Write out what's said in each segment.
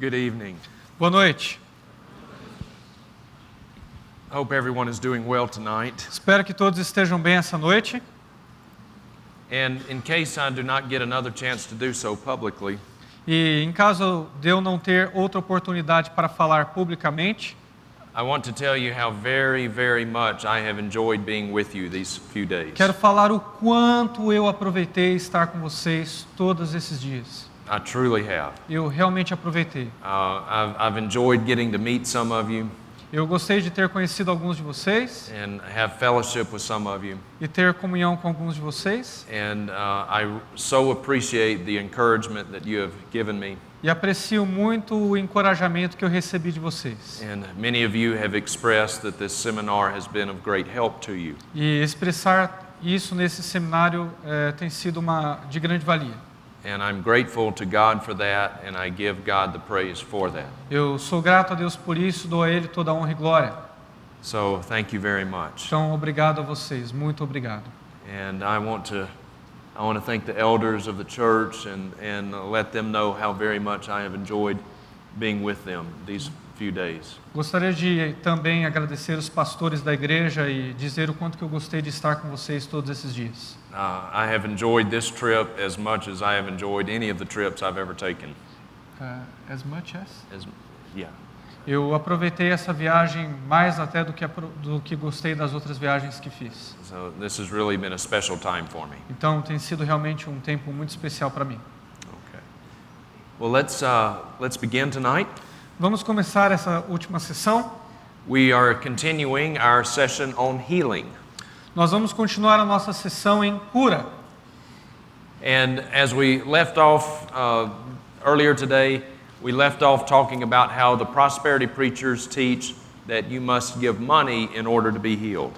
Good evening. Boa noite. I hope everyone is doing well tonight. Espero que todos estejam bem essa noite. And in case I do not get another chance to do so publicly, E em caso de eu não ter outra oportunidade para falar publicamente, I want to tell you how very, very much I have enjoyed being with you these few days. quero falar o quanto eu aproveitei estar com vocês todos esses dias. I truly have. Eu realmente aproveitei. I've enjoyed getting to meet some of you Eu gostei de ter conhecido alguns de vocês and have fellowship with some of you. e ter comunhão com alguns de vocês. And I so appreciate the encouragement that you have given me. E aprecio muito o encorajamento que eu recebi de vocês. And many of you have expressed that this seminar has been of great help to you. E expressar isso nesse seminário tem sido de grande valia. And I'm grateful to God for that, and I give God the praise for that. Eu sou grato a Deus por isso, dou a Ele toda a honra e glória. So thank you very much. Então, obrigado a vocês, muito obrigado. And I want to thank the elders of the church and let them know how very much I have enjoyed being with them these few days. Gostaria de também agradecer os pastores da igreja e dizer o quanto que eu gostei de estar com vocês todos esses dias. I have enjoyed this trip as much as I have enjoyed any of the trips I've ever taken. As much as? Yeah. Eu aproveitei essa viagem mais até do que gostei das outras viagens que fiz. So this has really been a special time for me. Então, tem sido realmente um tempo muito especial para mim. Okay. Well, let's begin tonight. Vamos começar essa última sessão. We are continuing our session on healing. Nós vamos continuar a nossa sessão em cura. And as we left off earlier today, we left off talking about how the prosperity preachers teach that you must give money in order to be healed.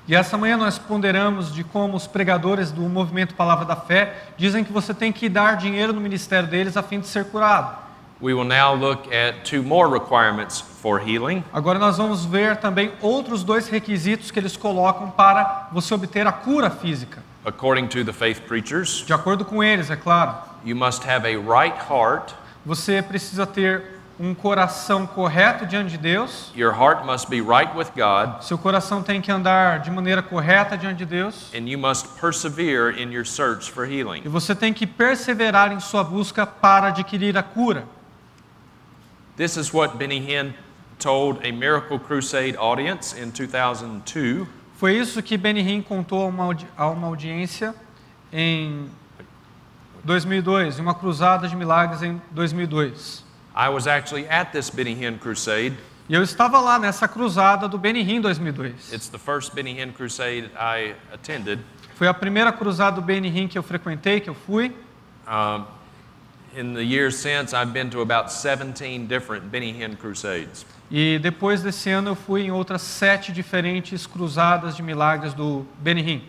E essa manhã nós ponderamos de como os pregadores do movimento Palavra da Fé dizem que você tem que dar dinheiro no ministério deles a fim de ser curado. We will now look at two more requirements for healing. Agora nós vamos ver também outros dois requisitos que eles colocam para você obter a cura física. According to the faith preachers, De acordo com eles, é claro. you must have a right heart. Você precisa ter um coração correto diante de Deus. Your heart must be right with God, Seu coração tem que andar de maneira correta diante de Deus. and you must persevere in your search for healing. E você tem que perseverar em sua busca para adquirir a cura. This is what Benny Hinn told a Miracle Crusade audience in 2002. Foi isso que Benny Hinn contou a uma audiência em 2002, em uma cruzada de milagres em 2002. I was actually at this Benny Hinn crusade. E eu estava lá nessa cruzada do Benny Hinn 2002. It's the first Benny Hinn crusade I attended. Foi a primeira cruzada do Benny Hinn que eu frequentei, que eu fui. In the years since, I've been to about 17 different Benny Hinn crusades. E depois desse ano eu fui em outras 7 diferentes cruzadas de milagres do Benny Hinn.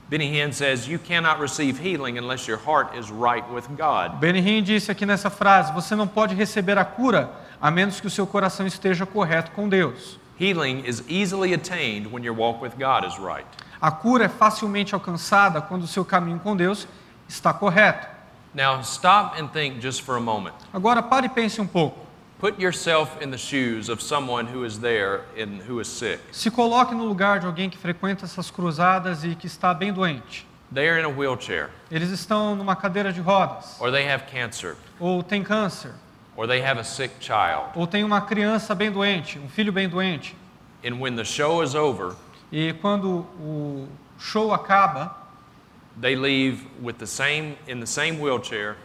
Benny Hinn says you cannot receive healing unless your heart is right with God. Benny Hinn disse aqui nessa frase: você não pode receber a cura a menos que o seu coração esteja correto com Deus. Healing is easily attained when your walk with God is right. A cura é facilmente alcançada quando o seu caminho com Deus está correto. Now stop and think just for a moment. Agora pare e pense um pouco. Put yourself in the shoes of someone who is there and who is sick. Se coloque no lugar de alguém que frequenta essas cruzadas e que está bem doente. They are in a wheelchair, Eles estão numa cadeira de rodas, or they have cancer, ou tem câncer, or they have a sick child. ou tem uma criança bem doente, um filho bem doente. And when the show is over, E quando o show acaba, they leave in the same wheelchair,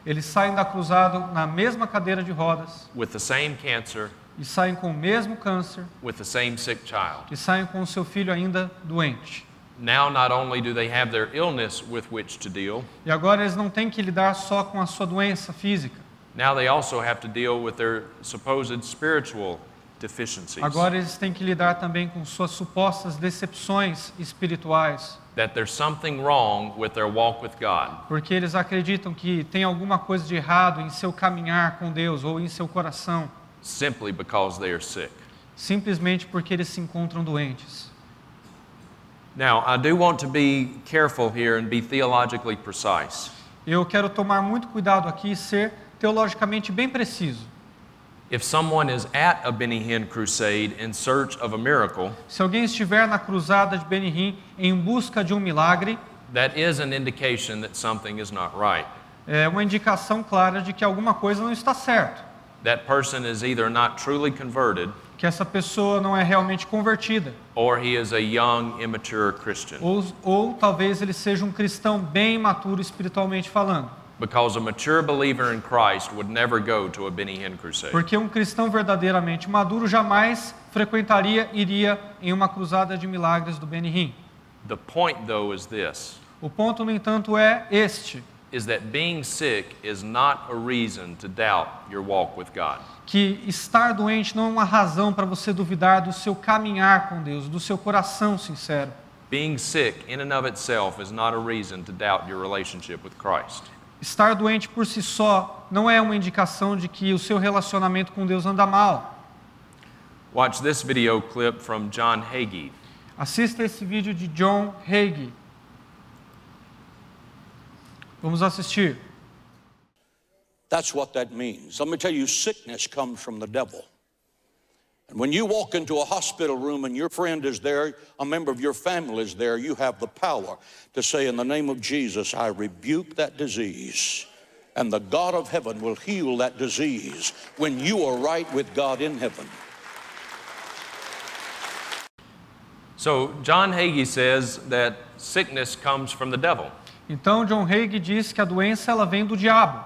eles saem da cruzada na mesma cadeira de rodas, with the same cancer, e saem com o mesmo câncer, with the same sick child. e saem com o seu filho ainda doente. Now not only do they have their illness with which to deal, E agora eles não têm que lidar só com a sua doença física. now they also have to deal with their supposed spiritual deficiencies. Agora eles têm que lidar também com suas supostas decepções espirituais, That there's something wrong with their walk with God. porque eles acreditam que tem alguma coisa de errado em seu caminhar com Deus ou em seu coração, Simply because they are sick. simplesmente porque eles se encontram doentes. Now, I do want to be careful here and be theologically precise. Eu quero tomar muito cuidado aqui e ser teologicamente bem preciso. If someone is at a Benny Hinn crusade in search of a miracle, Se alguém estiver na cruzada de Benihim em busca de um milagre, that is an indication that something is not right. é uma indicação clara de que alguma coisa não está certa, That person is either not truly converted que essa pessoa não é realmente convertida, or he is a young, immature Christian. ou talvez ele seja um cristão bem imaturo espiritualmente falando. Because a mature believer in Christ would never go to a Benny Hinn crusade. Porque um cristão verdadeiramente maduro jamais iria em uma cruzada de milagres do Benihim. The point, though, is this, O ponto, no entanto, é este, is that being sick is not a reason to doubt your walk with God. que estar doente não é uma razão para você duvidar do seu caminhar com Deus, do seu coração sincero. Being sick in and of itself is not a reason to doubt your relationship with Christ. Estar doente por si só não é uma indicação de que o seu relacionamento com Deus anda mal. Watch this video clip from John Hagee. Assista esse vídeo de John Hagee. Vamos assistir. That's what that means. Let me tell you, sickness comes from the devil. And when you walk into a hospital room and your friend is there, a member of your family is there, you have the power to say, in the name of Jesus, I rebuke that disease. And the God of heaven will heal that disease when you are right with God in heaven. So John Hagee says that sickness comes from the devil. Então, John Hagee diz que a doença ela vem do diabo.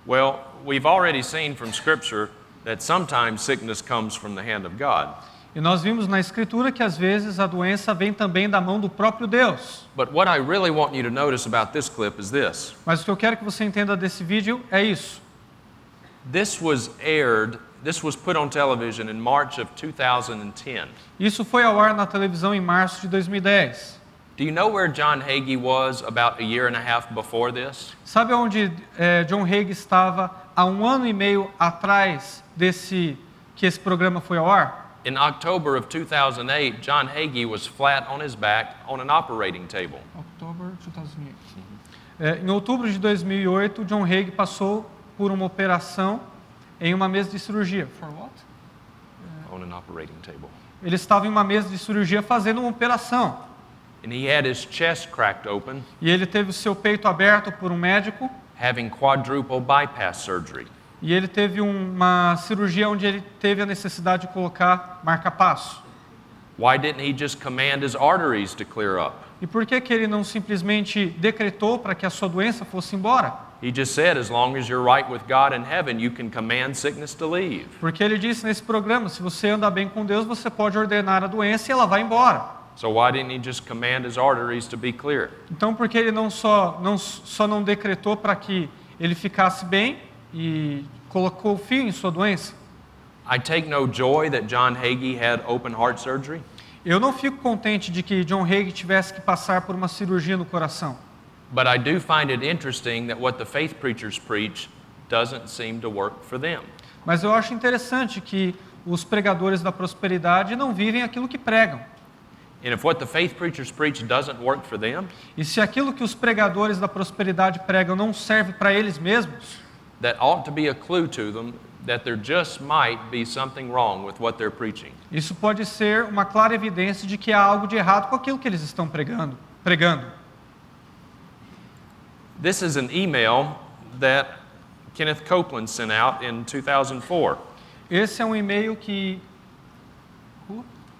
Well, we've already seen from Scripture that sometimes sickness comes from the hand of God. E nós vimos na Escritura que às vezes a doença vem também da mão do próprio Deus. But what I really want you to notice about this clip is this. Mas o que eu quero que você entenda desse vídeo é isso. This was put on television in March of 2010. Isso foi ao ar na televisão em março de 2010. Do you know where John Hagee was about a year and a half before this? Sabe onde John Hagee estava há 1 ano e meio atrás que esse programa foi ao ar? In October of 2008, John Hagee was flat on his back on an operating table. Em outubro de 2008, John Hagee passou por uma operação em uma mesa de cirurgia. For what? On an operating table. Ele estava em uma mesa de cirurgia fazendo uma operação. And he had his chest cracked open, E ele teve o seu peito aberto por um médico. having quadruple bypass surgery. E ele teve uma cirurgia onde ele teve a necessidade de colocar marca-passo. Why didn't he just command his arteries to clear up? E por que ele não simplesmente decretou para que a sua doença fosse embora? He just said, as long as you're right with God in heaven, you can command sickness to leave. Porque ele disse nesse programa, se você anda bem com Deus, você pode ordenar a doença e ela vai embora. So why didn't he just command his arteries to be clear? Então, por que ele não decretou para que ele ficasse bem e colocou fim em sua doença? I take no joy that John Hagee had open heart surgery, Eu não fico contente de que John Hagee tivesse que passar por uma cirurgia no coração. but I do find it interesting that what the faith preachers preach doesn't seem to work for them. Mas eu acho interessante que os pregadores da prosperidade não vivem aquilo que pregam. And if what the faith preachers preach doesn't work for them, E se aquilo que os pregadores da prosperidade pregam não serve para eles mesmos, that ought to be a clue to them that there just might be something wrong with what they're preaching. isso pode ser uma clara evidência de que há algo de errado com aquilo que eles estão pregando. This is an email that Kenneth Copeland sent out in 2004. Esse é um e-mail que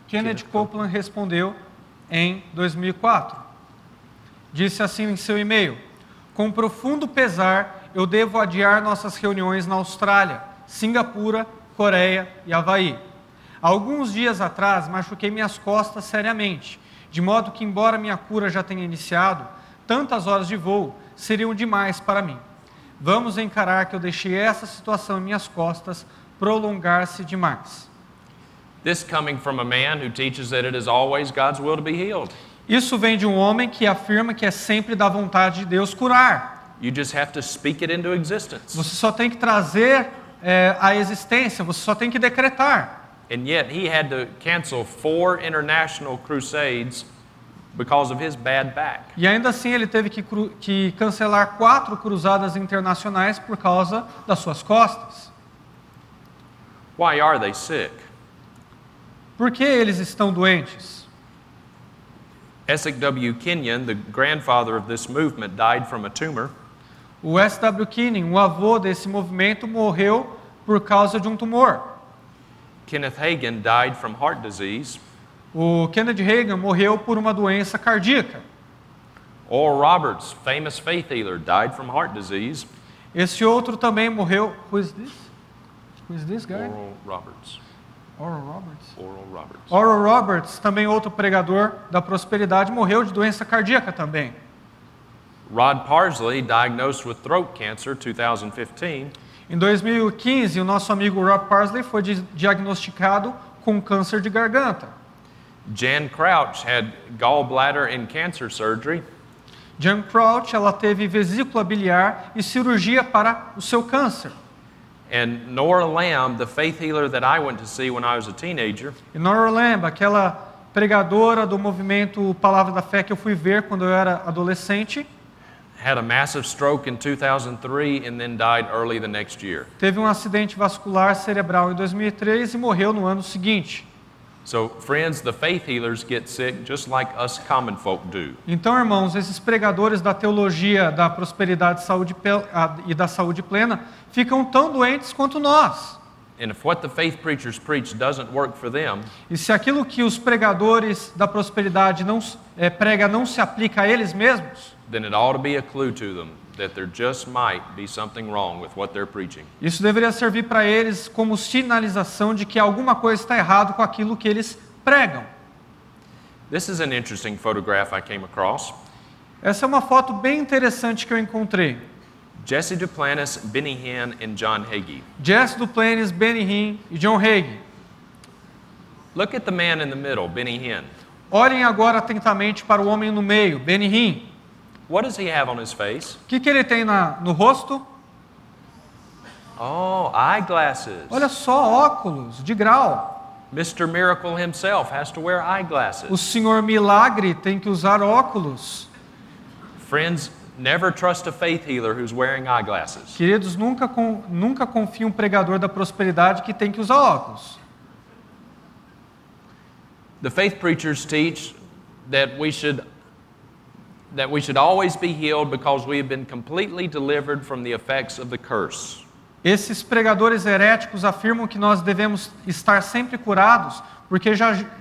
Kenneth Copeland respondeu em 2004. Disse assim em seu e-mail: com profundo pesar, eu devo adiar nossas reuniões na Austrália, Singapura, Coreia e Havaí. Há alguns dias atrás, machuquei minhas costas seriamente, de modo que, embora minha cura já tenha iniciado, tantas horas de voo seriam demais para mim. Vamos encarar que eu deixei essa situação em minhas costas prolongar-se demais. This coming from a man who teaches that it is always God's will to be healed. Isso vem de um homem que afirma que é sempre da vontade de Deus curar. You just have to speak it into existence. Você só tem que trazer a existência, você só tem que decretar. And yet he had to cancel 4 international crusades because of his bad back. E ainda assim ele teve que cancelar 4 cruzadas internacionais por causa das suas costas. Why are they sick? Por que eles estão doentes? Essex W. Kenyon, the grandfather of this movement, died from a tumor. O S.W. Kenyon, o avô desse movimento, morreu por causa de um tumor. Kenneth Hagin died from heart disease. O Kennedy Reagan morreu por uma doença cardíaca. Oral Roberts, famous faith healer, died from heart disease. Esse outro também morreu. Who is this? Who is this guy? Oral Roberts. Oral Roberts. Oral Roberts. Oral Roberts, também outro pregador da prosperidade, morreu de doença cardíaca também. Rod Parsley, diagnosed with throat cancer, 2015. Em 2015, o nosso amigo Rod Parsley foi diagnosticado com câncer de garganta. Jan Crouch had gallbladder and cancer surgery. Jan Crouch, ela teve vesícula biliar e cirurgia para o seu câncer. And Nora Lamb, the faith healer that I went to see when I was a teenager, E Nora Lamb, aquela pregadora do movimento Palavra da Fé que eu fui ver quando eu era adolescente, had a massive stroke in 2003 and then died early the next year. teve um acidente vascular cerebral em 2003 e morreu no ano seguinte. So, friends, the faith healers get sick just like us common folk do. Então, irmãos, esses pregadores da teologia da prosperidade e da saúde plena ficam tão doentes quanto nós. And if what the faith preachers preach doesn't work for them, E se aquilo que os pregadores da prosperidade prega não se aplica a eles mesmos, then it ought to be a clue to them that there just might be something wrong with what they're preaching. isso deveria servir para eles como sinalização de que alguma coisa está errado com aquilo que eles pregam. This is an interesting photograph I came across. Essa é uma foto bem interessante que eu encontrei. Jesse Duplantis, Benny Hinn, and John Hagee. Jesse Duplantis, Benny Hinn e John Hagee. Look at the man in the middle, Benny Hinn. Olhem agora atentamente para o homem no meio, Benny Hinn. What does he have on his face? O que ele tem no rosto? Oh, eyeglasses. Olha só, óculos de grau. Mr. Miracle himself has to wear eyeglasses. O Senhor Milagre tem que usar óculos. Friends, never trust a faith healer who's wearing eyeglasses. Queridos, nunca confie um pregador da prosperidade que tem que usar óculos. The faith preachers teach that we should always be healed because we have been completely delivered from the effects of the curse. Esses pregadores heréticos afirmam que nós devemos estar sempre curados, porque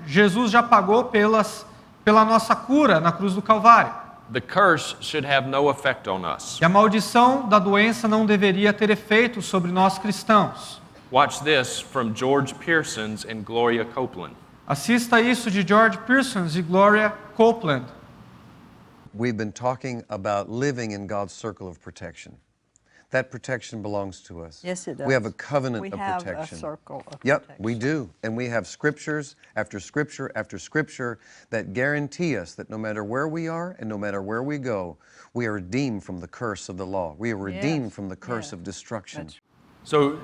Jesus já pagou pela nossa cura na cruz do Calvário. The curse should have no effect on us. E a maldição da doença não deveria ter efeito sobre nós cristãos. Watch this from George Pearsons and Gloria Copeland. Assista isso de George Pearsons e Gloria Copeland. We've been talking about living in God's circle of protection. That protection belongs to us. Yes, it does. We have a covenant We of have protection. a circle of Yep, protection. we do. And we have scriptures after scripture after scripture that guarantee us that no matter where we are and no matter where we go, we are redeemed from the curse of the law. We are redeemed Yes, from the curse yeah. of destruction. That's- So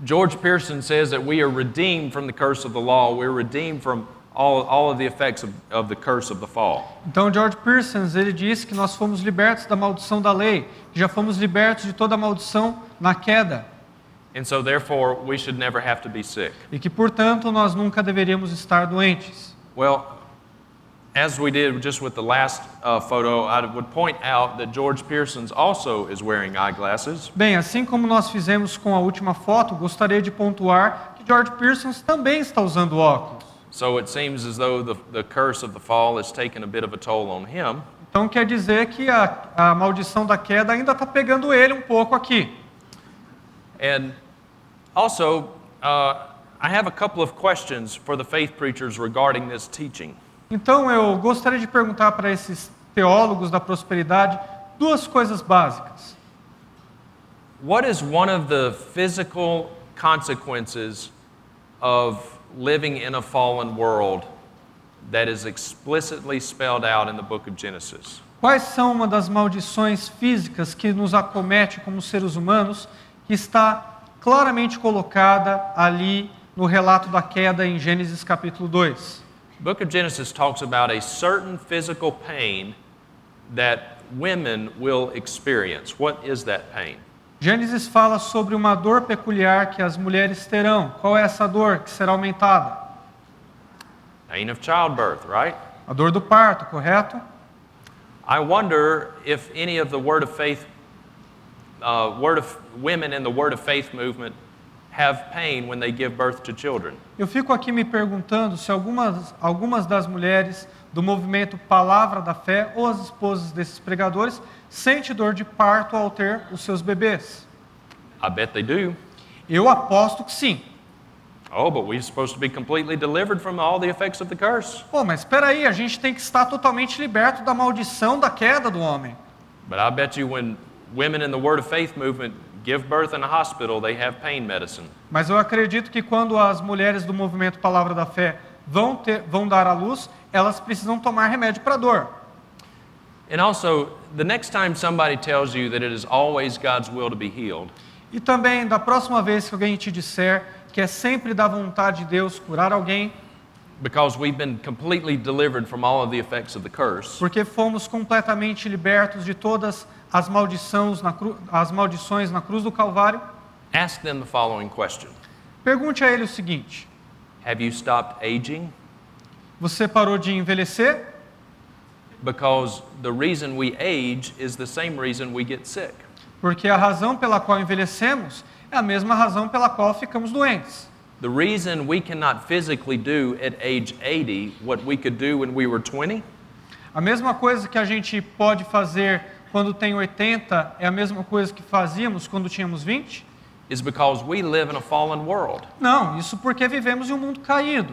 George Pearson says that we are redeemed from the curse of the law. We're redeemed from all of the effects of the curse of the fall. Então George Pearsons, ele disse que nós fomos libertos da maldição da lei, que já fomos libertos de toda a maldição na queda, And so therefore we should never have to be sick. e que, portanto, nós nunca deveríamos estar doentes. Well, as we did just with the last photo, I would point out that George Pearsons also is wearing eyeglasses. Bem, assim como nós fizemos com a última foto, gostaria de pontuar que George Pearsons também está usando óculos. So it seems as though the curse of the fall has taken a bit of a toll on him. Então quer dizer que a maldição da queda ainda está pegando ele um pouco aqui. And also, I have a couple of questions for the faith preachers regarding this teaching. Então eu gostaria de perguntar para esses teólogos da prosperidade 2 coisas básicas. What is one of the physical consequences of living in a fallen world that is explicitly spelled out in the book of Genesis? Quais são uma das maldições físicas que nos acomete como seres humanos, que está claramente colocada ali no relato da queda em Gênesis capítulo 2? The book of Genesis talks about a certain physical pain that women will experience. What is that pain? Gênesis fala sobre uma dor peculiar que as mulheres terão. Qual é essa dor que será aumentada? Pain of childbirth, right? A dor do parto, correto? I wonder if any of the Word of Faith, women in the Word of Faith movement have pain when they give birth to children. Eu fico aqui me perguntando se algumas das mulheres do movimento Palavra da Fé ou as esposas desses pregadores sentem dor de parto ao ter os seus bebês. I bet they do. Eu aposto que sim. Oh, but we're supposed to be completely delivered from all the effects of the curse. Pô, mas espera aí, a gente tem que estar totalmente liberto da maldição da queda do homem. But I bet you when women in the Word of Faith movement give birth in a hospital, they have pain medicine. Mas eu acredito que quando as mulheres do movimento Palavra da Fé vão dar à luz, elas precisam tomar remédio para dor. And also, the next time somebody tells you that it is always God's will to be healed, E também, da próxima vez que alguém te disser que é sempre da vontade de Deus curar alguém, because we've been completely delivered from all of the effects of the curse, porque fomos completamente libertos de todas as maldições na cruz do Calvário, ask them the following question. pergunte a ele o seguinte: Have you stopped aging? você parou de envelhecer? Because the reason we age is the same reason we get sick. Porque a razão pela qual envelhecemos é a mesma razão pela qual ficamos doentes. The reason we cannot physically do at age 80 what we could do when we were 20 A mesma coisa que a gente pode fazer quando tem 80 é a mesma coisa que fazíamos quando tínhamos 20? is because we live in a fallen world. Não, isso porque vivemos em um mundo caído.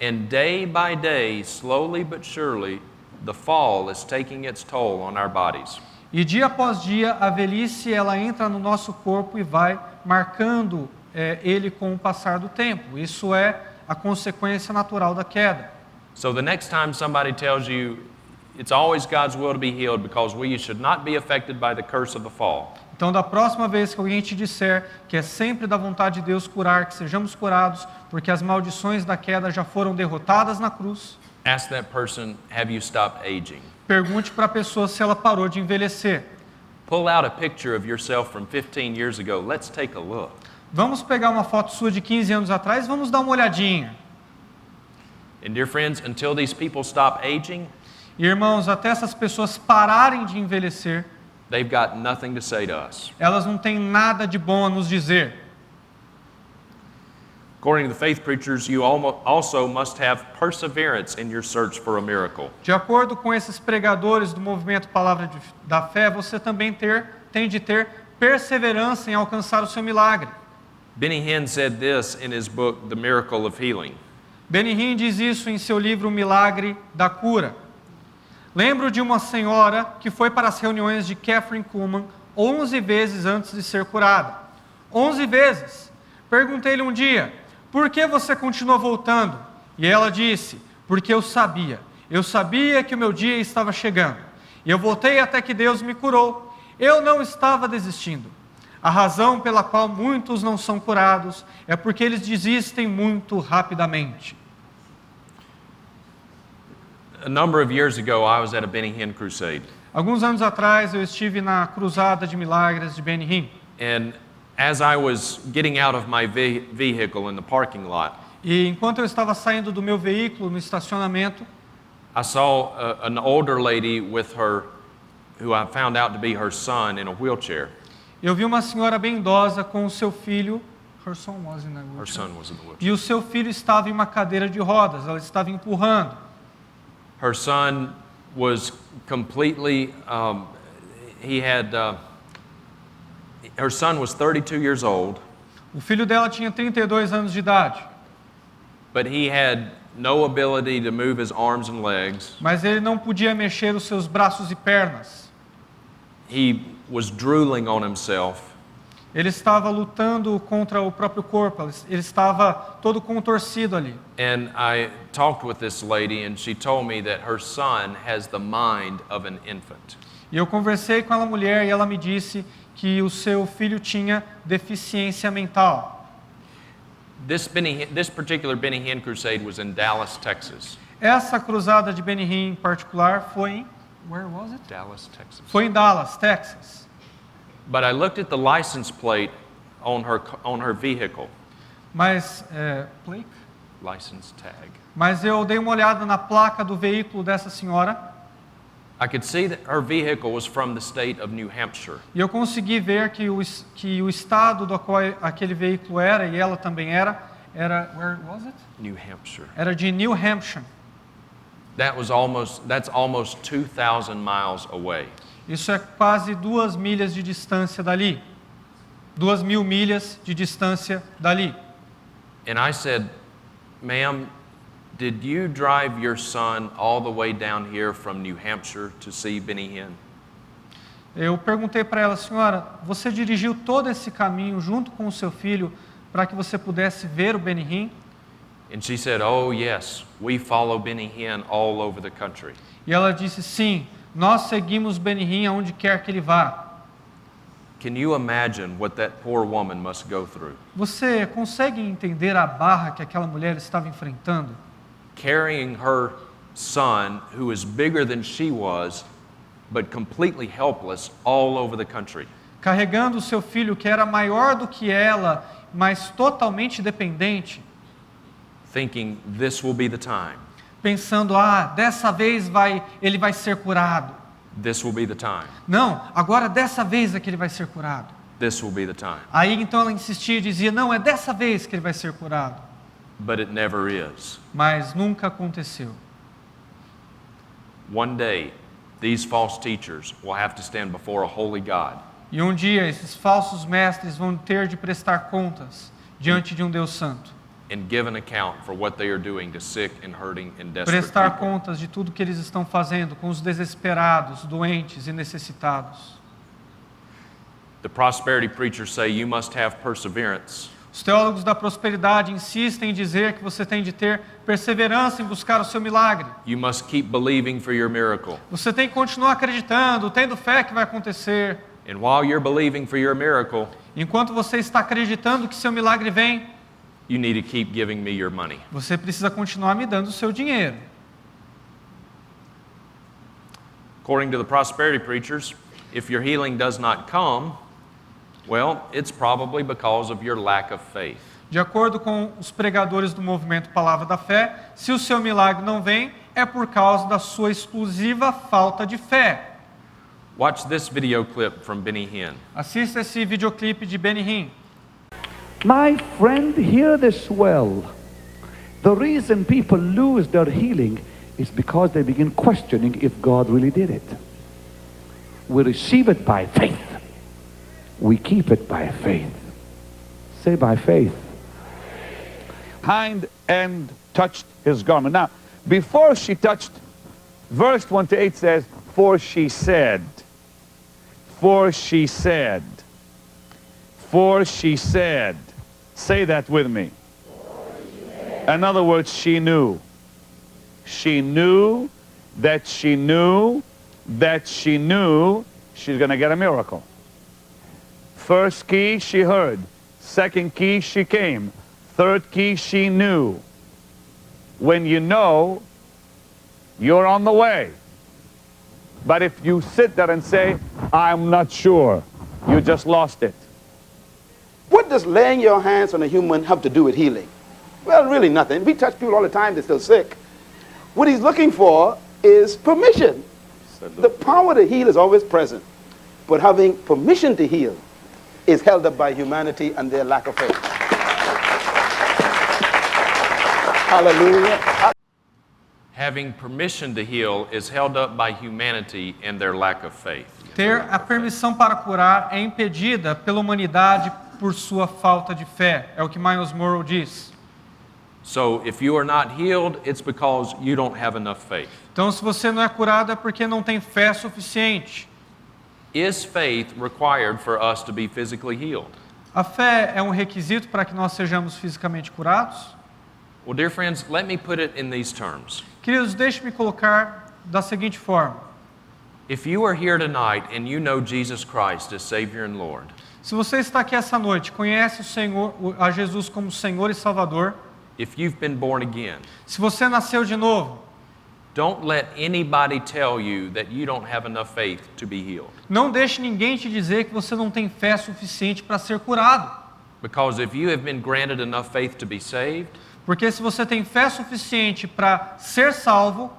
And day by day, slowly but surely, the fall is taking its toll on our bodies. E dia após dia, a velhice ela entra no nosso corpo e vai marcando ele com o passar do tempo. Isso é a consequência natural da queda. So the next time somebody tells you it's always God's will to be healed because we should not be affected by the curse of the fall, Então, da próxima vez que alguém te disser que é sempre da vontade de Deus curar, que sejamos curados, porque as maldições da queda já foram derrotadas na cruz, ask that person, have you stopped aging? pergunte para a pessoa se ela parou de envelhecer. Pull out a picture of yourself from 15 years ago. Let's take a look. Vamos pegar uma foto sua de 15 anos atrás, vamos dar uma olhadinha. And dear friends, until these people stop aging, E, irmãos, até essas pessoas pararem de envelhecer, they've got nothing to say to us. elas não têm nada de bom a nos dizer. According to the faith preachers, you also must have perseverance in your search for a miracle. De acordo com esses pregadores do movimento Palavra da Fé, você também tem de ter perseverança em alcançar o seu milagre. Benny Hinn said this in his book, The Miracle of Healing. Benny Hinn diz isso em seu livro O Milagre da Cura. Lembro de uma senhora que foi para as reuniões de Catherine Kuhlman 11 vezes antes de ser curada. 11 vezes. Perguntei-lhe um dia, por que você continua voltando? E ela disse, porque eu sabia que o meu dia estava chegando. E eu voltei até que Deus me curou. Eu não estava desistindo. A razão pela qual muitos não são curados é porque eles desistem muito rapidamente. A number of years ago, I was at a Benny Hinn crusade. Alguns anos atrás, eu estive na Cruzada de Milagres de Benny Hinn. And as I was getting out of my vehicle in the parking lot, E enquanto eu estava saindo do meu veículo no estacionamento, I saw an older lady with her, who I found out to be her son, in a wheelchair. eu vi uma senhora bem idosa com o seu filho. Her son was in a Her wheelchair. son was in the wheelchair. E o seu filho estava em uma cadeira de rodas, ela estava empurrando. Her son was completely, her son was 32 years old, O filho dela tinha 32 anos de idade, but he had no ability to move his arms and legs. mas ele não podia mexer os seus braços e pernas. He was drooling on himself. Ele estava lutando contra o próprio corpo, ele estava todo contorcido ali. And I talked with this lady, and she told me that her son has the mind of an infant. E eu conversei com aquela mulher e ela me disse que o seu filho tinha deficiência mental. This particular Benny Hinn crusade was in Dallas, Texas. Essa cruzada de Benihim em particular foi em... Where was it? Dallas, Texas. Foi em Dallas, Texas. But I looked at the license plate on her vehicle, Mas, plate? license tag. Mas eu dei uma olhada na placa do veículo dessa senhora I could see that her vehicle was from the state of New Hampshire. e eu consegui ver que o estado do qual aquele veículo era, e ela também era, where was it? New Hampshire. Era de New Hampshire. That's almost 2,000 miles away. Isso é quase 2 milhas de distância dali. 2.000 milhas de distância dali. And I said, ma'am, did you drive your son all the way down here from New Hampshire to see Benny Hinn? Eu perguntei para ela, senhora, você dirigiu todo esse caminho junto com o seu filho para que você pudesse ver o Benihim? And she said, oh yes, we follow Benny Hinn all over the country. E ela disse, sim, nós seguimos Benihim aonde quer que ele vá. Can you imagine what that poor woman must go through? Você consegue entender a barra que aquela mulher estava enfrentando? Carrying her son, who is bigger than she was, but completely helpless, all over the country. Carregando o seu filho que era maior do que ela, mas totalmente dependente, Thinking this will be the time. pensando, dessa vez ele vai ser curado. This will be the time. Não, agora dessa vez é que ele vai ser curado. This will be the time. Aí então ela insistia e dizia, não, é dessa vez que ele vai ser curado. But it never is. Mas nunca aconteceu. One day, these false teachers will have to stand before a holy God E um dia esses falsos mestres vão ter de prestar contas diante de um Deus santo. and give an account for what they are doing to sick and hurting and desperate Prestar people. contas de tudo que eles estão fazendo com os desesperados, doentes e necessitados. The prosperity preachers say you must have perseverance. Os teólogos da prosperidade insistem em dizer que você tem de ter perseverança em buscar o seu milagre. You must keep believing for your miracle. Você tem que continuar acreditando, tendo fé que vai acontecer. And while you're believing for your miracle, Enquanto você está acreditando que seu milagre vem, you need to keep giving me your money. você precisa continuar me dando o seu dinheiro. According to the prosperity preachers, if your healing does not come, well, it's probably because of your lack of faith. De acordo com os pregadores do movimento Palavra da Fé, se o seu milagre não vem, é por causa da sua exclusiva falta de fé. Watch this video clip from Benny Hinn. Assista esse videoclipe de Benihim. My friend, hear this well. The reason people lose their healing is because they begin questioning if God really did it. We receive it by faith. We keep it by faith. Say by faith. Hind and touched his garment. Now, before she touched, verse 1 to 8 says, for she said, for she said, for she said. Say that with me. In other words, she knew. She knew that she knew that she knew she's going to get a miracle. First key, she heard. Second key, she came. Third key, she knew. When you know, you're on the way. But if you sit there and say, I'm not sure, you just lost it. What does laying your hands on a human have to do with healing? Well, really nothing. We touch people all the time, they're still sick. What he's looking for is permission. The power to heal is always present, but having permission to heal is held up by humanity and their lack of faith. Hallelujah. Having permission to heal is held up by humanity and their lack of faith. Ter a permissão para curar é impedida pela humanidade por sua falta de fé. É o que Miles Monroe diz. So if you are not healed, it's because you don't have enough faith. Então, se você não é curado, é porque não tem fé suficiente. Is faith required for us to be physically healed? A fé é um requisito para que nós sejamos fisicamente curados? Well, dear friends, let me put it in these terms. Queridos, deixe-me colocar da seguinte forma. If you are here tonight and you know Jesus Christ as Savior and Lord, Se você está aqui essa noite, conhece o Senhor, a Jesus como Senhor e Salvador, if you've been born again, se você nasceu de novo, Don't let anybody tell you that you don't have enough faith to be healed. Não deixe ninguém te dizer que você não tem fé suficiente para ser curado. Because if you have been granted enough faith to be saved, Porque se você tem fé suficiente para ser salvo,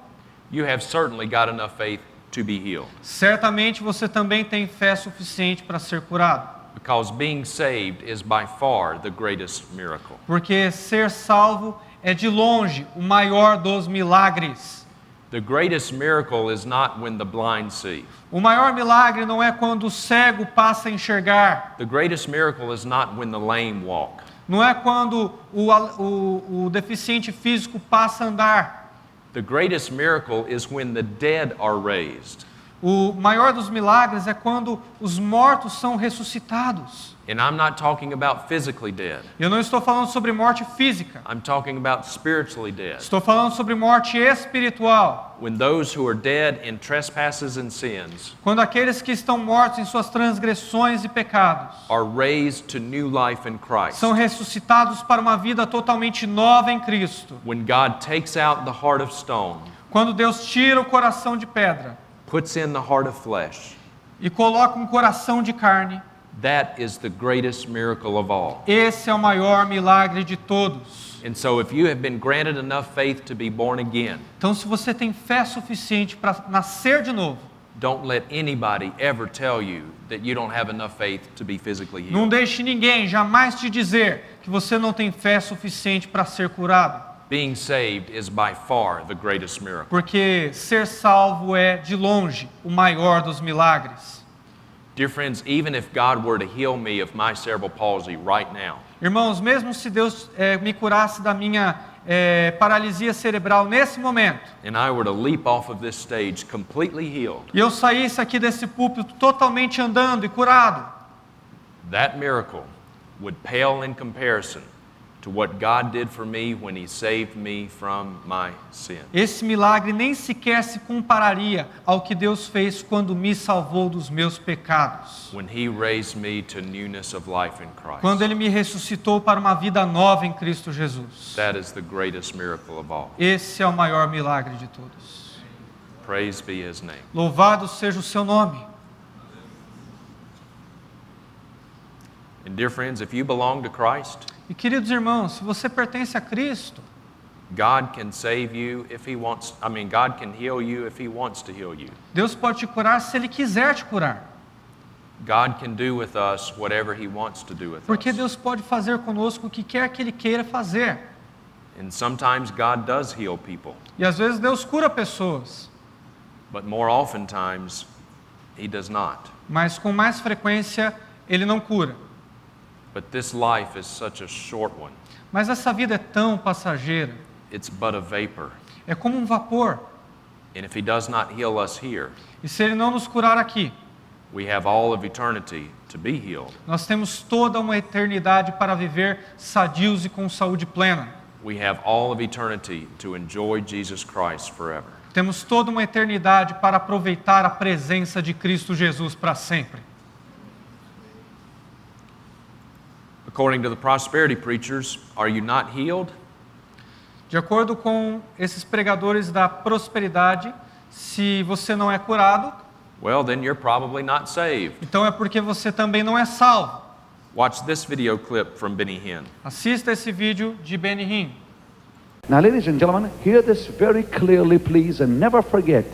you have certainly got enough faith to be healed. certamente você também tem fé suficiente para ser curado. Because being saved is by far the greatest miracle. Porque ser salvo é de longe o maior dos milagres. The greatest miracle is not when the blind see. O maior milagre não é quando o cego passa a enxergar. The greatest miracle is not when the lame walk. Não é quando o deficiente físico passa a andar. The greatest miracle is when the dead are raised. O maior dos milagres é quando os mortos são ressuscitados. And I'm not talking about physically dead. Eu não estou falando sobre morte física. I'm talking about spiritually dead. Estou falando sobre morte espiritual. When those who are dead in trespasses and sins Quando aqueles que estão mortos em suas transgressões e pecados are raised to new life in Christ. são ressuscitados para uma vida totalmente nova em Cristo. When God takes out the heart of stone, Quando Deus tira o coração de pedra puts in the heart of flesh, e coloca um coração de carne, that is the greatest miracle of all. esse é o maior milagre de todos. And so if you have been granted enough faith to be born again, Então, se você tem fé suficiente para nascer de novo, don't let anybody ever tell you that you don't have enough faith to be physically não healed. deixe ninguém jamais te dizer que você não tem fé suficiente para ser curado. Being saved is by far the greatest miracle. Porque ser salvo é, de longe, o maior dos milagres. Dear friends, even if God were to heal me of my cerebral palsy right now, Irmãos, mesmo se Deus me curasse da minha paralisia cerebral nesse momento, and I were to leap off of this stage completely healed, e eu saísse aqui desse púlpito totalmente andando e curado, that miracle would pale in comparison to what God did for me when He saved me from my sin. esse milagre nem sequer se compararia ao que Deus fez quando me salvou dos meus pecados. When He raised me to newness of life in Christ. Quando Ele me ressuscitou para uma vida nova em Cristo Jesus. That is the greatest miracle of all. Esse é o maior milagre de todos. Praise be His name. Louvado seja o seu nome. And dear friends, if you belong to Christ, E queridos irmãos, se você pertence a Cristo, God can save you if He wants. God can heal you if He wants to heal you. Deus pode te curar se Ele quiser te curar. God can do with us whatever He wants to do with Porque us. Deus pode fazer conosco o que quer que Ele queira fazer. And sometimes God does heal people, E às vezes Deus cura pessoas, but more oftentimes He does not. mas com mais frequência Ele não cura. But this life is such a short one. Mas essa vida é tão passageira, It's but a vapor. é como um vapor. And if He does not heal us here, E se Ele não nos curar aqui, we have all of eternity to be healed. nós temos toda uma eternidade para viver sadios e com saúde plena. We have all of eternity to enjoy Jesus Christ forever. Temos toda uma eternidade para aproveitar a presença de Cristo Jesus para sempre. According to the prosperity preachers, are you not healed? De acordo com esses pregadores da prosperidade, se você não é curado, Well, then you're probably not saved. então é porque você também não é salvo. Watch this video clip from Benny Hinn. Assista esse vídeo de Benny Hinn. Now, ladies and gentlemen, hear this very clearly, please, and never forget.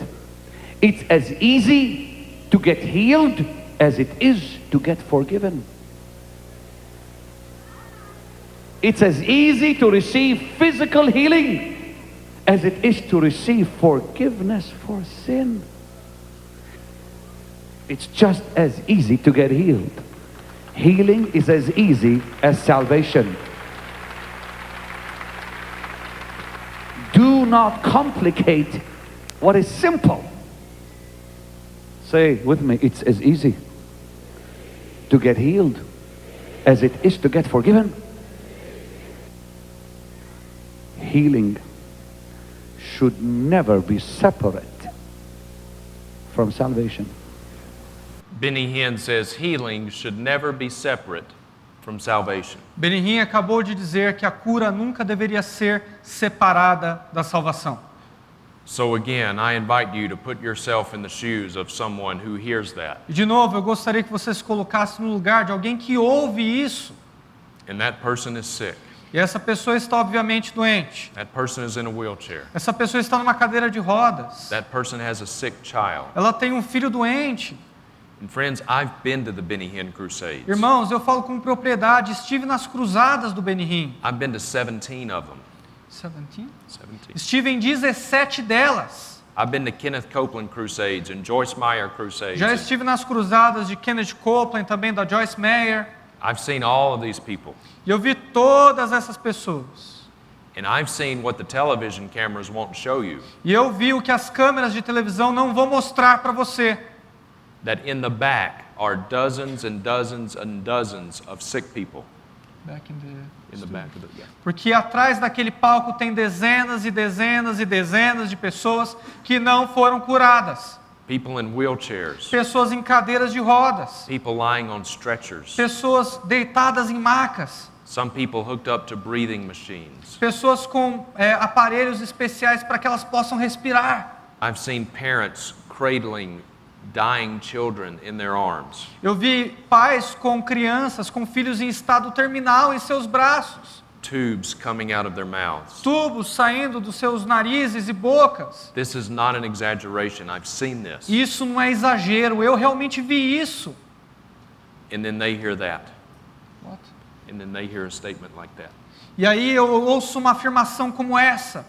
It's as easy to get healed as it is to get forgiven. It's as easy to receive physical healing as it is to receive forgiveness for sin. It's just as easy to get healed. Healing is as easy as salvation. Do not complicate what is simple. Say with me, it's as easy to get healed as it is to get forgiven. Healing should never be separate from salvation. Benny Hinn says healing should never be separate from salvation. Benny Hinn acabou de dizer que a cura nunca deveria ser separada da salvação. So again, I invite you to put yourself in the shoes of someone who hears that. E de novo, eu gostaria que você se colocasse no lugar de alguém que ouve isso. And that person is sick. E essa pessoa está obviamente doente. That person is in a wheelchair. Essa pessoa está numa cadeira de rodas. That person has a sick child. Ela tem um filho doente. And friends, I've been to the Benny Hinn Crusades. Irmãos, eu falo com propriedade, estive nas cruzadas do Benny Hinn. I've been to 17 of them. 17? 17. Estive em 17 delas. I've been to Kenneth Copeland Crusades and Joyce Meyer Crusades. Já estive nas cruzadas de Kenneth Copeland, também da Joyce Meyer. I've seen all of these people. E eu vi todas essas pessoas. And I've seen what the television cameras won't show you. E eu vi o que as câmeras de televisão não vão mostrar para você. That in the back are dozens and dozens and dozens of sick people. In the back of the, yeah. Porque atrás daquele palco tem dezenas e dezenas e dezenas de pessoas que não foram curadas. People in wheelchairs. Pessoas em cadeiras de rodas. People lying on stretchers. Pessoas deitadas em macas. Some people hooked up to breathing machines. Pessoas com aparelhos especiais para que elas possam respirar. I've seen parents cradling dying children in their arms. Eu vi pais com crianças, com filhos em estado terminal em seus braços. Tubes coming out of their mouths. Tubos saindo dos seus narizes e bocas. This is not an exaggeration. I've seen this. Isso não é exagero, eu realmente vi isso. And then they hear that. What? And then they hear a statement like that. E aí eu ouço uma afirmação como essa.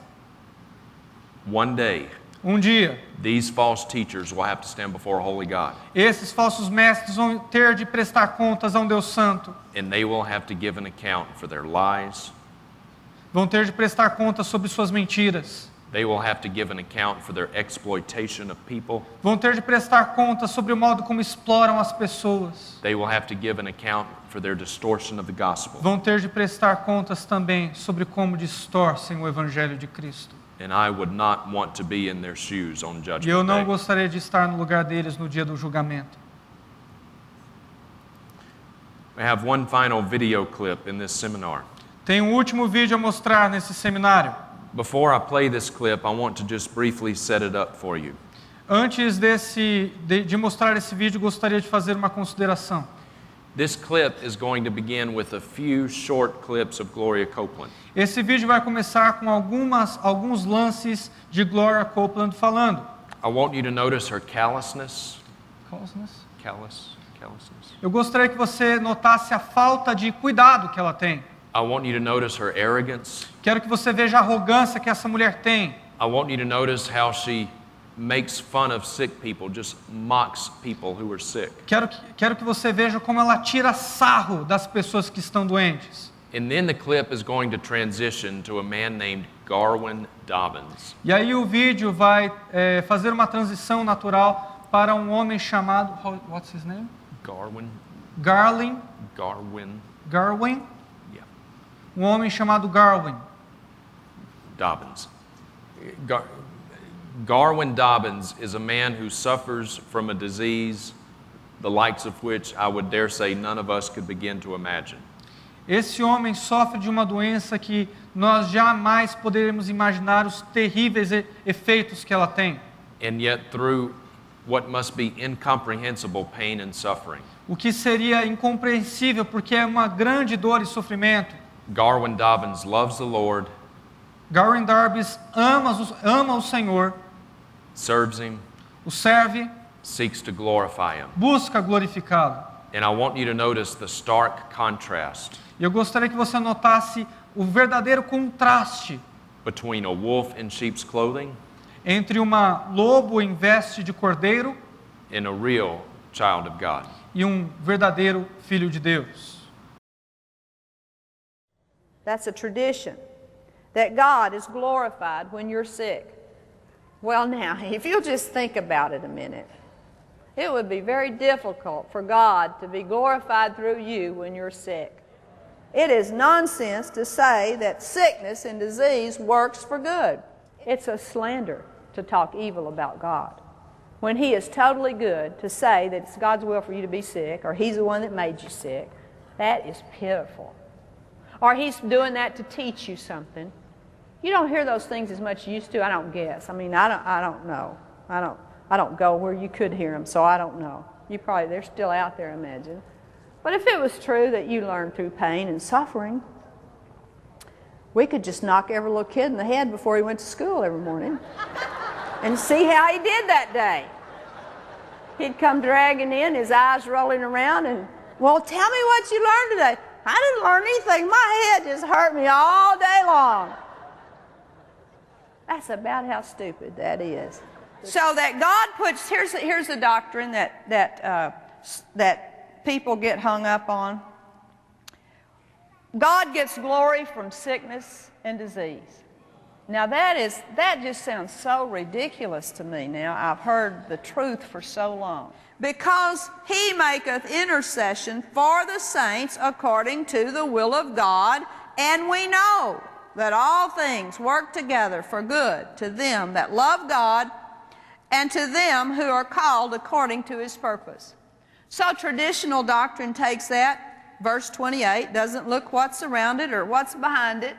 One day, Um dia, these false teachers will have to stand before a holy God. esses falsos mestres vão ter de prestar contas a um Deus santo. And they will have to give an account for their lies. Vão ter de prestar contas sobre suas mentiras. They will have to give an account for their exploitation of people. Vão ter de prestar contas sobre o modo como exploram as pessoas. They will have to give an account for their distortion of the gospel. Vão ter de prestar contas também sobre como distorcem o evangelho de Cristo. And I would not want to be in their shoes on E eu Judgment não Day. gostaria de estar no lugar deles no dia do julgamento. We have one final video clip in this seminar. Tem um último vídeo a mostrar nesse seminário. Before I play this clip, I want to just briefly set it up for you. Antes de mostrar esse vídeo, gostaria de fazer uma consideração. This clip is going to begin with a few short clips of Gloria Copeland. Esse vídeo vai começar com alguns lances de Gloria Copeland falando. I want you to notice her callousness. Callousness. Eu gostaria que você notasse a falta de cuidado que ela tem. I want you to notice her arrogance. Quero que você veja a arrogância que essa mulher tem. I want you to notice how she makes fun of sick people, just mocks people who are sick. Quero que você veja como ela tira sarro das pessoas que estão doentes. And then the clip is going to transition to a man named Garwin Dobbins. E aí o vídeo vai fazer uma transição natural para um homem chamado... What's his name? Garwin. Yeah. Um homem chamado Garwin. Dobbins. Garwin Dobbins is a man who suffers from a disease the likes of which I would dare say none of us could begin to imagine. Esse homem sofre de uma doença que nós jamais poderemos imaginar os terríveis efeitos que ela tem. And yet through what must be incomprehensible pain and suffering, O que seria incompreensível porque é uma grande dor e sofrimento. Garwin Dobbins loves the Lord, Garwin Dobbins ama o Senhor, serves Him, o serve, seeks to glorify Him. busca glorificá-lo. And I want you to notice the stark contrast E eu gostaria que você notasse o verdadeiro contraste between a wolf in sheep's clothing entre uma lobo em veste de cordeiro and a real child of God. e um verdadeiro filho de Deus. That's a tradition, that God is glorified when you're sick. Well, now, if you'll just think about it a minute, it would be very difficult for God to be glorified through you when you're sick. It is nonsense to say that sickness and disease works for good. It's a slander to talk evil about God. When He is totally good, to say that it's God's will for you to be sick, or He's the one that made you sick, that is pitiful. Or He's doing that to teach you something. You don't hear those things as much as you used to. I don't guess. I mean, I don't know. I don't go where you could hear them, so I don't know. They're still out there, I imagine. But if it was true that you learned through pain and suffering, we could just knock every little kid in the head before he went to school every morning and see how he did that day. He'd come dragging in, his eyes rolling around, and, well, tell me what you learned today. I didn't learn anything. My head just hurt me all day long. That's about how stupid that is. So that God puts, here's a doctrine that people get hung up on. God gets glory from sickness and disease. Now that just sounds so ridiculous to me now. I've heard the truth for so long. Because he maketh intercession for the saints according to the will of God, and we know that all things work together for good to them that love God and to them who are called according to his purpose. So traditional doctrine takes that, verse 28, doesn't look what's around it or what's behind it,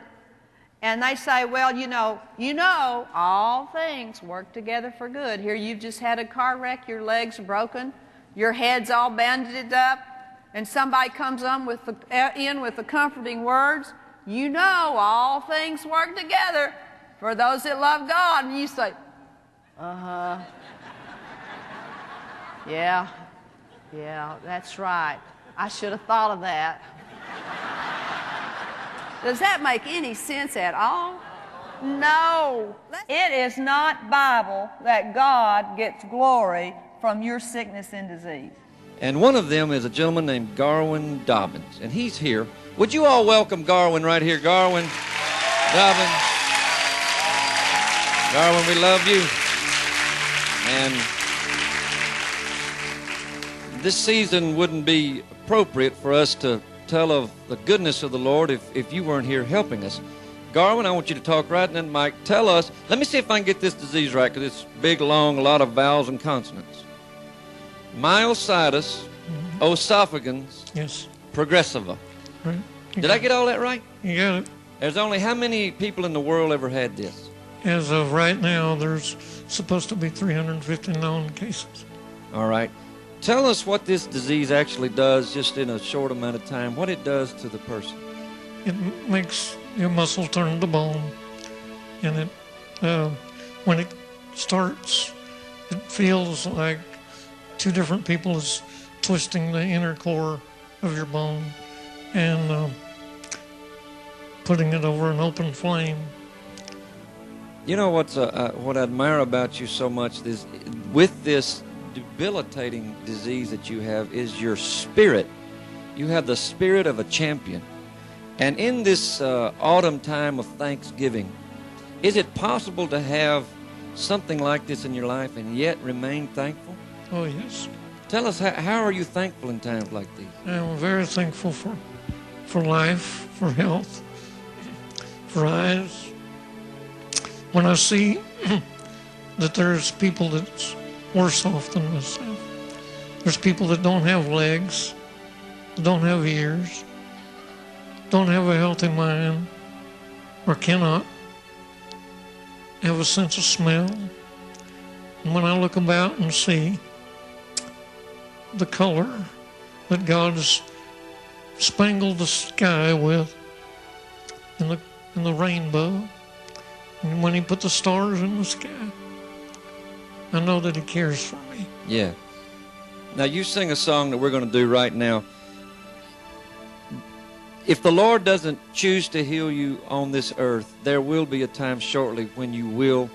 and they say, well, you know, all things work together for good. Here you've just had a car wreck, your leg's broken, your head's all bandaged up, and somebody comes in with the comforting words, you know all things work together for those that love God. And you say, uh-huh. Yeah, that's right. I should have thought of that. Does that make any sense at all? No. It is not Bible that God gets glory from your sickness and disease. And one of them is a gentleman named Garwin Dobbins, and he's here. Would you all welcome Garwin right here? Garwin Dobbins. Garwin, we love you. And this season wouldn't be appropriate for us to tell of the goodness of the Lord if you weren't here helping us. Garwin, I want you to talk right in that mic. Tell us, let me see if I can get this disease right, because it's big, long, a lot of vowels and consonants. Myositis, oesophagus, yes, progressiva. Right. Did I get all that right? You got it. There's only how many people in the world ever had this? As of right now, there's supposed to be 350 known cases. All right. Tell us what this disease actually does, just in a short amount of time, what it does to the person. It makes your muscle turn to bone, and when it starts, it feels like two different people is twisting the inner core of your bone and putting it over an open flame. You know what I admire about you so much is with this debilitating disease that you have is your spirit. You have the spirit of a champion. And in this autumn time of Thanksgiving, is it possible to have something like this in your life and yet remain thankful? Oh, yes. Tell us, how are you thankful in times like these? I'm very thankful for life, for health, for eyes. When I see that there's people that's worse off than myself, there's people that don't have legs, don't have ears, don't have a healthy mind, or cannot have a sense of smell. And when I look about and see the color that God has spangled the sky with in the rainbow, and when he put the stars in the sky, I know that he cares for me. Yeah. Now you sing a song that we're going to do right now. If the Lord doesn't choose to heal you on this earth, there will be a time shortly when you will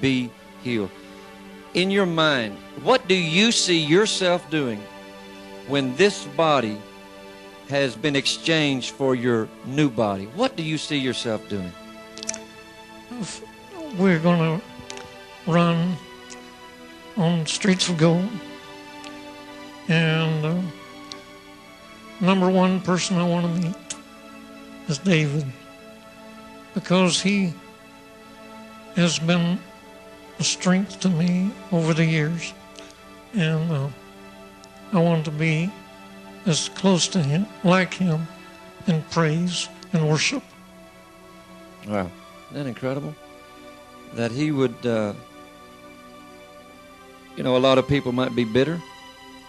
be healed. In your mind, what do you see yourself doing when this body has been exchanged for your new body? What do you see yourself doing? We're going to run on streets of gold. And number one person I want to meet is David, because he has been a strength to me over the years. And I want to be as close to him, like him, in praise and worship. Wow. Isn't that incredible? That he would, you know, a lot of people might be bitter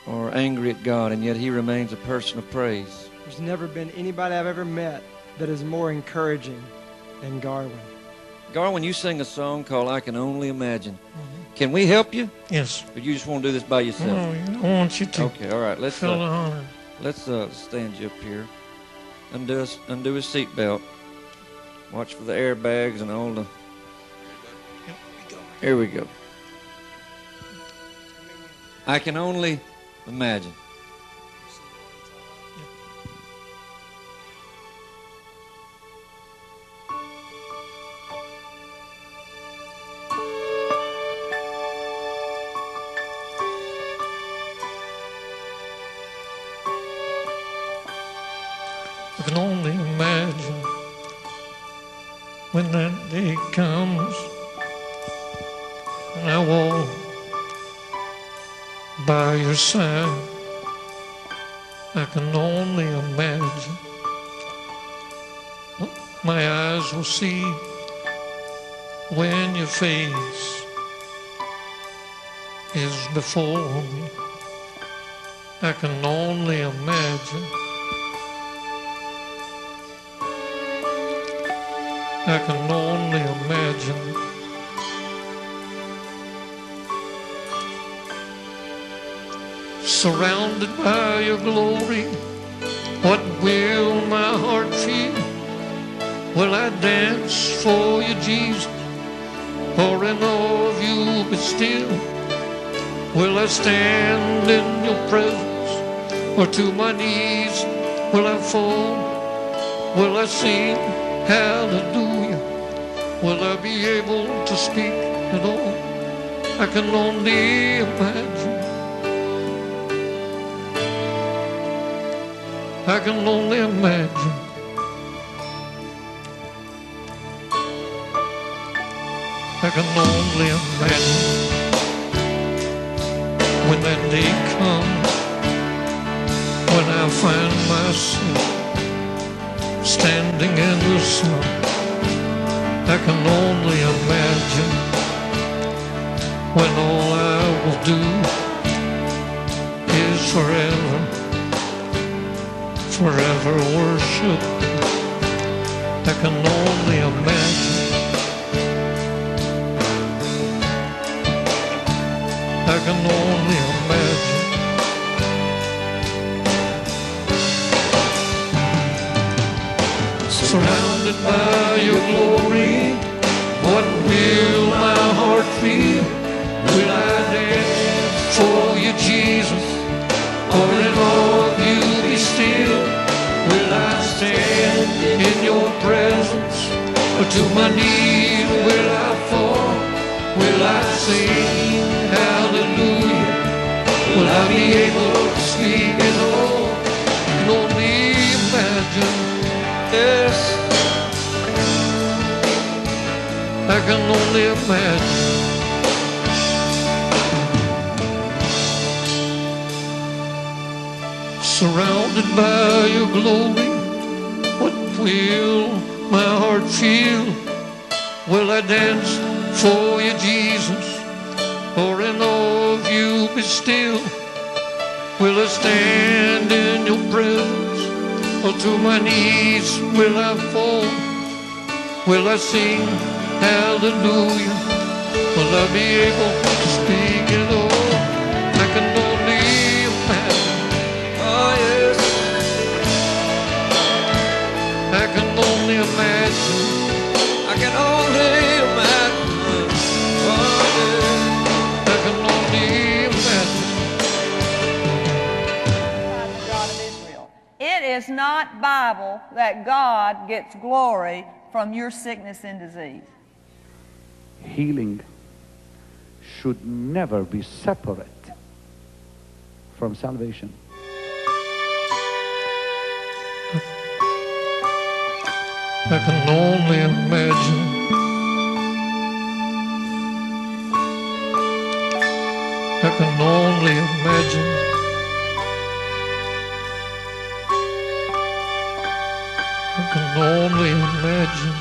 or angry at God, and yet he remains a person of praise. There's never been anybody I've ever met that is more encouraging than Garwin. Garwin, you sing a song called I Can Only Imagine. Can we help you? Yes. Or you just want to do this by yourself? No, I want you to. Okay, all right. Let's feel the honor. Let's stand you up here. Undo his seatbelt. Watch for the airbags and all the. Here we go. I can only imagine. I can only imagine when that day comes and I walk by your side. I can only imagine what my eyes will see when your face is before me. I can only imagine. I can only imagine. Surrounded by your glory, what will my heart feel? Will I dance for you, Jesus, or in awe of you be still? Will I stand in your presence, or to my knees will I fall? Will I sing hallelujah? Will I be able to speak at all? I can only imagine. I can only imagine. I can only imagine when that day comes, when I find myself standing in the sun. I can only imagine when all I will do is forever worship. I can only imagine. I can only imagine. Surrounded by your glory, what will my heart feel? Will I dance for you, Jesus, or in awe of you be still? Will I stand in your presence, or to my knees will I fall? Will I sing hallelujah? Will I be able to speak at all? I can only imagine. Yes, I can only imagine. Surrounded by your glory, what will my heart feel? Will I dance for you, Jesus, or in awe of you be still? Will I stand in your presence, or to my knees will I fall? Will I sing hallelujah? Will I be able to speak at all? I can only imagine. Oh yes, I can only imagine. I can only imagine. Oh yes, I can only imagine. God of Israel. It is not Bible that God gets glory from your sickness and disease. Healing should never be separate from salvation. I can only imagine. I can only imagine. I can only imagine.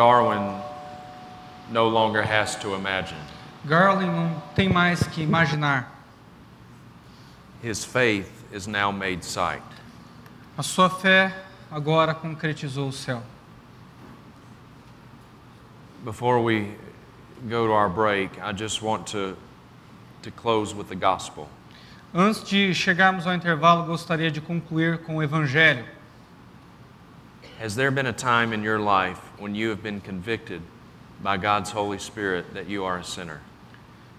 Garwin no longer has to imagine. Garland não tem mais que imaginar. His faith is now made sight. A sua fé agora concretizou o céu. Before we go to our break, I just want to close with the gospel. Antes de chegarmos ao intervalo, gostaria de concluir com o Evangelho. Has there been a time in your life when you have been convicted by God's Holy Spirit that you are a sinner?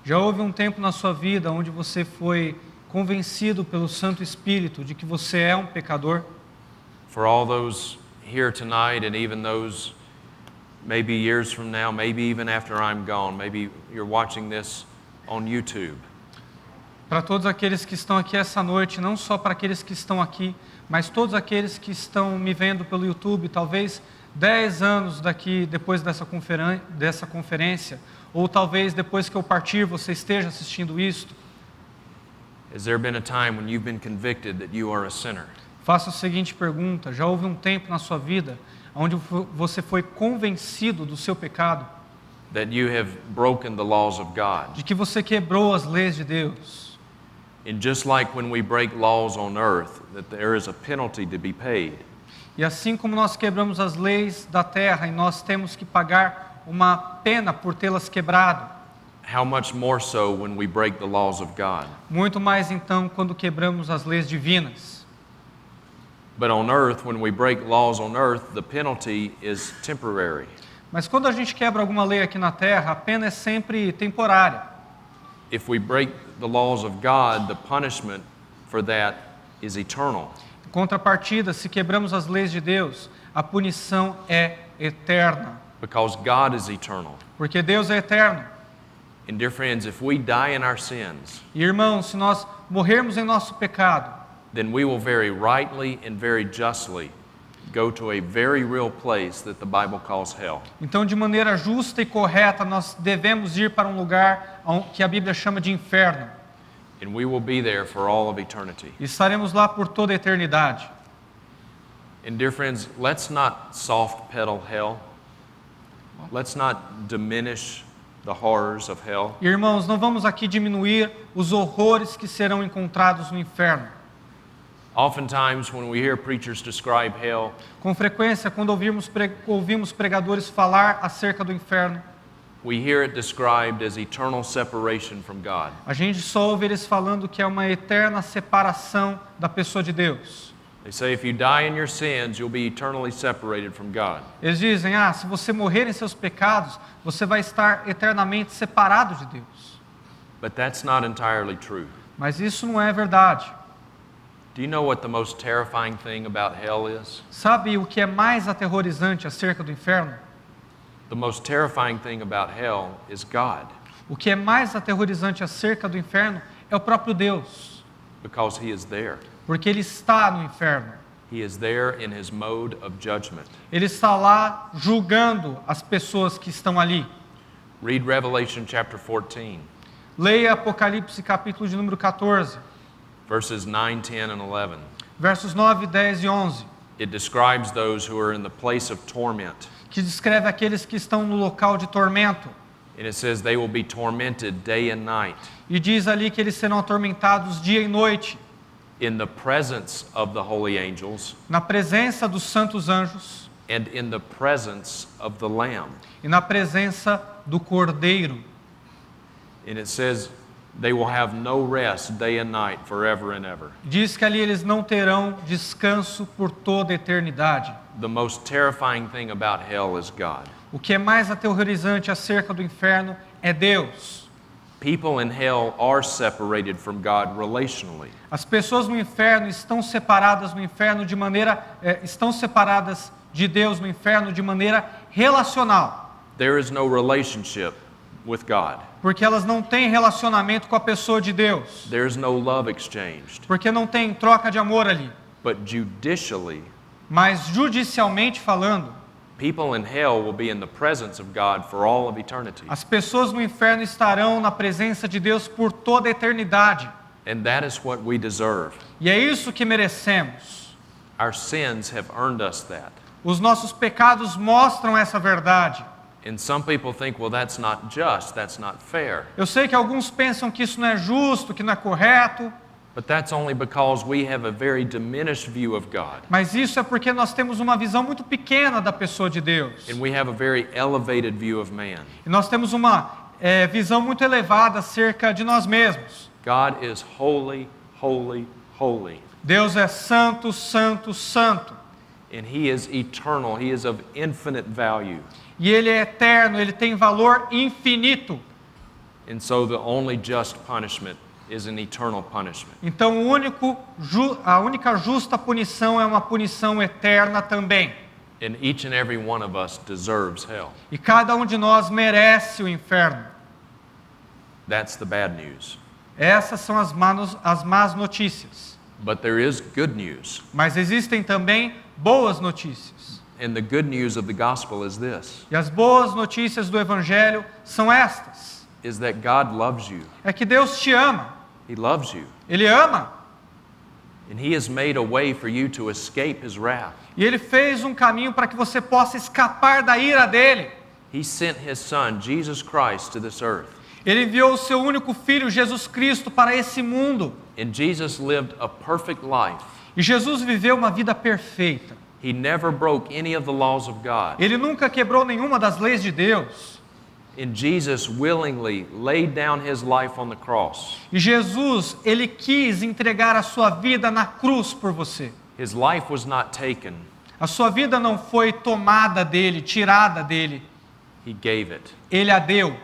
Já houve um tempo na sua vida onde você foi convencido pelo Santo Espírito de que você é um pecador? For all those here tonight and even those maybe years from now, maybe even after I'm gone, maybe you're watching this on YouTube. Para todos aqueles que estão aqui essa noite, não só para aqueles que estão aqui, mas todos aqueles que estão me vendo pelo YouTube, talvez 10 anos daqui, depois dessa conferência, ou talvez depois que eu partir, você esteja assistindo isto. Has there been a time when you've been convicted that you are a sinner? Faça a seguinte pergunta: já houve um tempo na sua vida onde você foi convencido do seu pecado? That you have broken the laws of God? De que você quebrou as leis de Deus? And just like when we break laws on earth, that there is a penalty to be paid. E assim como nós quebramos as leis da terra e nós temos que pagar uma pena por tê-las quebrado, How much more so when we break the laws of God? muito mais então quando quebramos as leis divinas. But on earth, when we break laws on earth, the penalty is temporary. Mas quando a gente quebra alguma lei aqui na terra, a pena é sempre temporária. If we break the laws of God, the punishment for that is eternal. Em contrapartida, se quebramos as leis de Deus, a punição é eterna. Because God is eternal. Porque Deus é eterno. And dear friends, if we die in our sins, E irmãos, se nós morrermos em nosso pecado, then we will very rightly and very justly go to a very real place that the Bible calls hell. então de maneira justa e correta nós devemos ir para um lugar que a Bíblia chama de inferno. And we will be there for all of eternity. E estaremos lá por toda a eternidade. And dear friends, let's not soft pedal hell. Let's not diminish the horrors of hell. Irmãos, não vamos aqui diminuir os horrores que serão encontrados no inferno. Oftentimes when we hear preachers describe hell, Com frequência, quando ouvimos pregadores falar acerca do inferno, we hear it described as eternal separation from God. a gente só ouve eles falando que é uma eterna separação da pessoa de Deus. They say if you die in your sins, you'll be eternally separated from God. Eles dizem, se você morrer em seus pecados, você vai estar eternamente separado de Deus. But that's not entirely true. Mas isso não é verdade. Do you know what the most terrifying thing about hell is? Sabe o que é mais aterrorizante acerca do inferno? The most terrifying thing about hell is God, O que é mais aterrorizante acerca do inferno é o próprio Deus, because He is there. porque Ele está no inferno. He is there in His mode of judgment. Ele está lá julgando as pessoas que estão ali. Read Revelation chapter 14, Leia Apocalipse capítulo de número 14, verses 9, 10, and 11. versos 9, 10 e 11, It describes those who are in the place of torment. que descreve aqueles que estão no local de tormento. And it says they will be tormented day and night E diz ali que eles serão atormentados dia e noite, in the presence of the holy angels na presença dos santos anjos and in the presence of the Lamb. e na presença do Cordeiro. And it says they will have no rest day and night forever and ever. Diz que ali eles não terão descanso por toda a eternidade. The most terrifying thing about hell is God. O que é mais aterrorizante acerca do inferno é Deus. People in hell are separated from God relationally. As pessoas no inferno estão separadas no inferno de maneira estão separadas de Deus no inferno de maneira relacional, There is no relationship with God. porque elas não têm relacionamento com a pessoa de Deus, There is no love exchanged. porque não tem troca de amor ali. But judicially, Mas judicialmente falando, people in hell will be in the presence of God for all of eternity. as pessoas no inferno estarão na presença de Deus por toda a eternidade. And that is what we deserve. E é isso que merecemos. Our sins have earned us that. Os nossos pecados mostram essa verdade. And some people think, well, that's not just, that's not fair. Eu sei que alguns pensam que isso não é justo, que não é correto, But that's only because we have a very diminished view of God. mas isso é porque nós temos uma visão muito pequena da pessoa de Deus. And we have a very elevated view of man. E nós temos uma visão muito elevada acerca de nós mesmos. God is holy, holy, holy. Deus é santo, santo, santo. And He is eternal. He is of infinite value. E Ele é eterno, Ele tem valor infinito. And so the only just punishment is an eternal punishment. Então a única justa punição é uma punição eterna também. And each and every one of us deserves hell. E cada um de nós merece o inferno. That's the bad news. Essas são as más notícias. But there is good news. Mas existem também boas notícias. And the good news of the gospel is this, E as boas notícias do Evangelho são estas. is that God loves you. É que Deus te ama. He loves you. Ele ama. And He has made a way for you to escape His wrath. E Ele fez um caminho para que você possa escapar da ira dele. He sent His Son, Jesus Christ, to this earth. Ele enviou o seu único filho, Jesus Cristo, para esse mundo. And Jesus lived a perfect life. E Jesus viveu uma vida perfeita. He never broke any of the laws of God. Ele nunca quebrou nenhuma das leis de Deus. And Jesus willingly laid down His life on the cross. E Jesus, Ele quis entregar a sua vida na cruz por você. His life was not taken. A sua vida não foi tomada dele, tirada dele. He gave it. Ele a deu.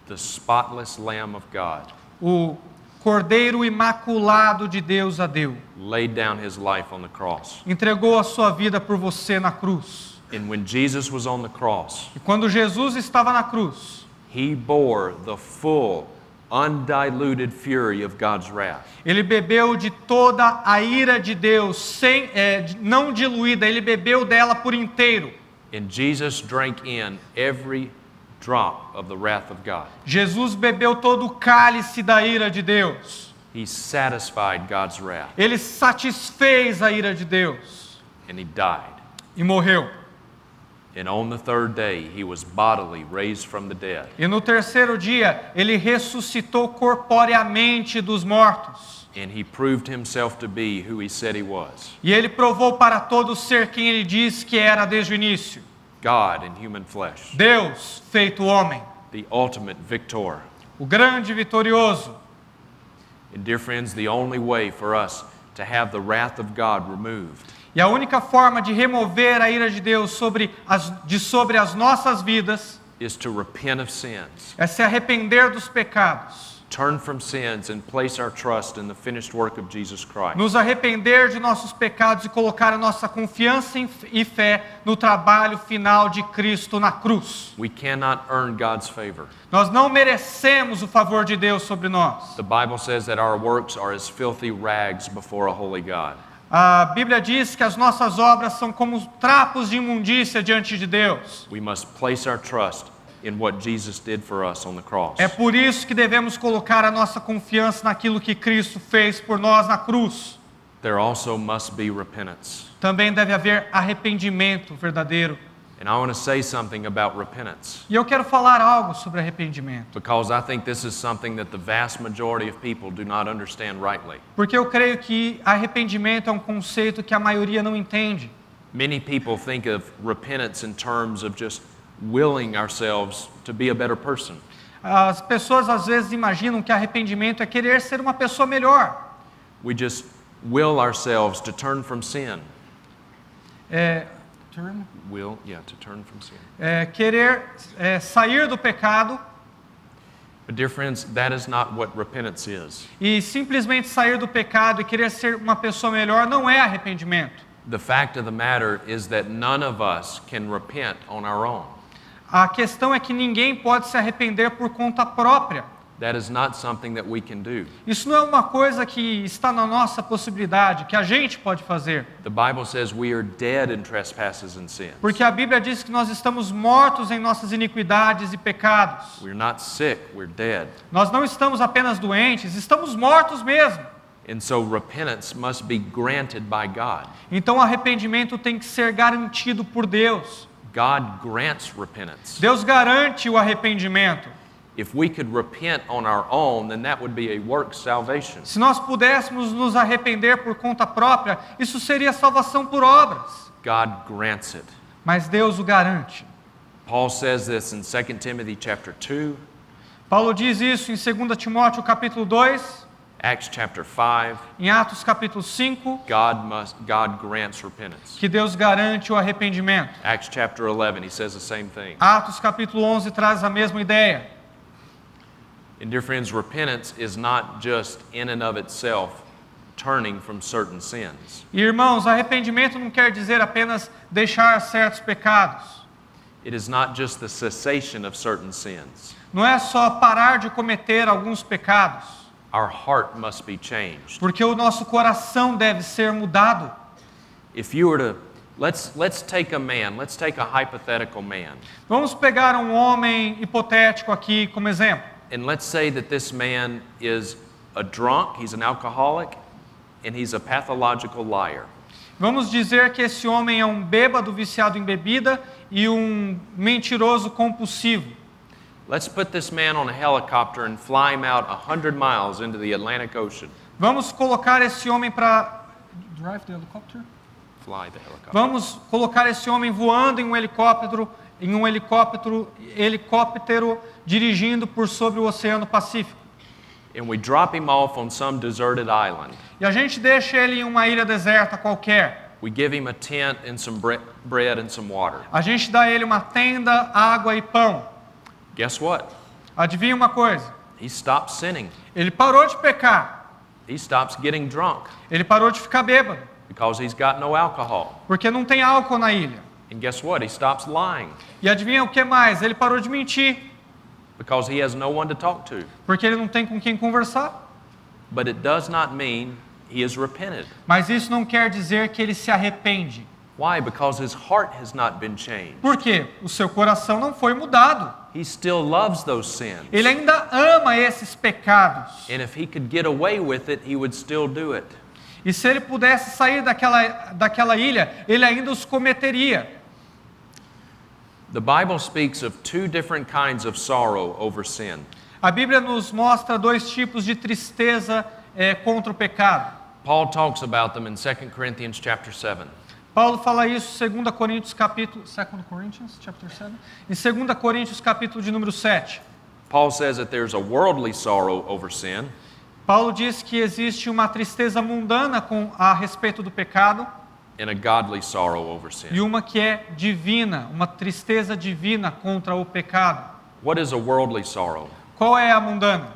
The spotless Lamb of God O Cordeiro imaculado de Deus a deu. laid down His life on the cross. Entregou a sua vida por você na cruz. And when Jesus was on the cross, E quando Jesus estava na cruz, He bore the full, undiluted fury of God's wrath. Ele bebeu de toda a ira de Deus, não diluída, Ele bebeu dela por inteiro. And Jesus drank in every drop of the wrath of God. Jesus bebeu todo o cálice da ira de Deus. He satisfied God's wrath, Ele satisfez a ira de Deus and He died. e morreu. And on the third day, He was bodily raised from the dead. E no terceiro dia, Ele ressuscitou corporeamente dos mortos. And He proved Himself to be who He said He was, E Ele provou para todo ser quem Ele disse que era desde o início. God in human flesh, Deus feito homem, the ultimate victor. o grande vitorioso. And dear friends, the only way for us to have the wrath of God removed E a única forma de remover a ira de Deus sobre as nossas vidas is to repent of sins, é se arrepender dos pecados, turn from sins, and place our trust in the finished work of Jesus Christ. nos arrepender de nossos pecados e colocar a nossa confiança e fé no trabalho final de Cristo na cruz. We cannot earn God's favor. Nós não merecemos o favor de Deus sobre nós. The Bible says that our works are as filthy rags before a holy God. A Bíblia diz que as nossas obras são como trapos de imundícia diante de Deus. We must place our trust in what Jesus did for us on the cross. É por isso que devemos colocar a nossa confiança naquilo que Cristo fez por nós na cruz. There also must be repentance. Também deve haver arrependimento verdadeiro. And I want to say something about repentance, E eu quero falar algo sobre arrependimento, because I think this is something that the vast majority of people do not understand rightly. porque eu creio que arrependimento é um conceito que a maioria não entende. Many people think of repentance in terms of just willing ourselves to be a better person. As pessoas às vezes imaginam que arrependimento é querer ser uma pessoa melhor. We just will ourselves to turn from sin. To turn from sin. Querer sair do pecado But dear friends, that is not what repentance is. e simplesmente sair do pecado e querer ser uma pessoa melhor não é arrependimento. The fact of the matter is that none of us can repent on our own. A questão é que ninguém pode se arrepender por conta própria. That is not something that we can do. Isso não é uma coisa que está na nossa possibilidade, que a gente pode fazer. The Bible says we are dead in trespasses and sins. Porque a Bíblia diz que nós estamos mortos em nossas iniquidades e pecados. We're not sick, we're dead. Nós não estamos apenas doentes, estamos mortos mesmo. And so repentance must be granted by God. Então, o arrependimento tem que ser garantido por Deus. God grants repentance. Deus garante o arrependimento. If we could repent on our own, then that would be a works salvation. Se nós pudéssemos nos arrepender por conta própria, isso seria salvação por obras. God grants it. Mas Deus o garante. Paul says this in 2 Timothy chapter 2, Paulo diz isso em 2 Timóteo capítulo 2, Acts chapter 5, em Atos capítulo 5, God grants repentance. que Deus garante o arrependimento. Acts chapter 11, he says the same thing. Atos capítulo 11 traz a mesma ideia. And dear friends, repentance is not just in and of itself turning from certain sins. E, irmãos, arrependimento não quer dizer apenas deixar certos pecados. It is not just the cessation of certain sins. Não é só parar de cometer alguns pecados, Our heart must be changed. porque o nosso coração deve ser mudado. If you were to, let's take a man, let's take a hypothetical man, Vamos pegar um homem hipotético aqui como exemplo. and let's say that this man is a drunk, he's an alcoholic, and he's a pathological liar. Vamos dizer que esse homem é um bêbado viciado em bebida e um mentiroso compulsivo. Let's put this man on a helicopter and fly him out 100 miles into the Atlantic Ocean. Vamos colocar esse homem para drive the helicopter? Fly the helicopter. Vamos colocar esse homem voando em um helicóptero dirigindo por sobre o Oceano Pacífico. And we drop him off on some deserted island. E a gente deixa ele em uma ilha deserta qualquer. We give him a tent and some bread and some water. A gente dá a ele uma tenda, água e pão. Guess what? Adivinha uma coisa? He stops sinning. Ele parou de pecar. He stops getting drunk Ele parou de ficar bêbado. because he's got no alcohol. Porque não tem álcool na ilha. And guess what? He stops lying E adivinha o que mais? Ele parou de mentir. because he has no one to talk to. Porque ele não tem com quem conversar. But it does not mean he has repented. Mas isso não quer dizer que ele se arrepende. Why? Because his heart has not been changed. Por quê? O seu coração não foi mudado. He still loves those sins. Ele ainda ama esses pecados. And if he could get away with it, he would still do it. E se ele pudesse sair daquela ilha, ele ainda os cometeria. The Bible speaks of two different kinds of sorrow over sin. A Bíblia nos mostra dois tipos de tristeza contra o pecado. Paul talks about them in 2 Corinthians chapter 7. Paulo fala isso em 2 Coríntios capítulo 2 Corinthians chapter 7. Em 2 Coríntios capítulo de número 7. Paul says that there's a worldly sorrow over sin, Paulo diz que existe uma tristeza mundana a respeito do pecado and a godly sorrow over e sin. uma que é divina, uma tristeza divina contra o pecado. What is a worldly sorrow? Qual é a mundana?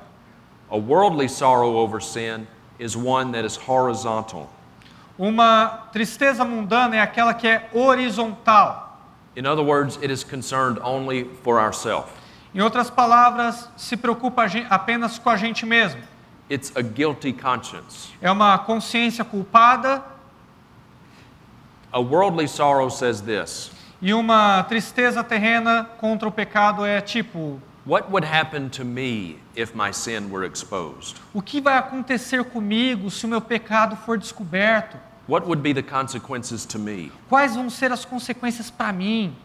A worldly sorrow over sin is one that is horizontal. Uma tristeza mundana é aquela que é horizontal. In other words, it is concerned only for ourselves. Em outras palavras, se preocupa apenas com a gente mesmo. It's a guilty conscience. É uma consciência culpada. A worldly sorrow says this: E uma tristeza terrena contra o pecado é tipo: what would happen to me if my sin were exposed? o que vai acontecer comigo se o meu pecado for descoberto? What would be the consequences to me? Quais vão ser as consequências para mim?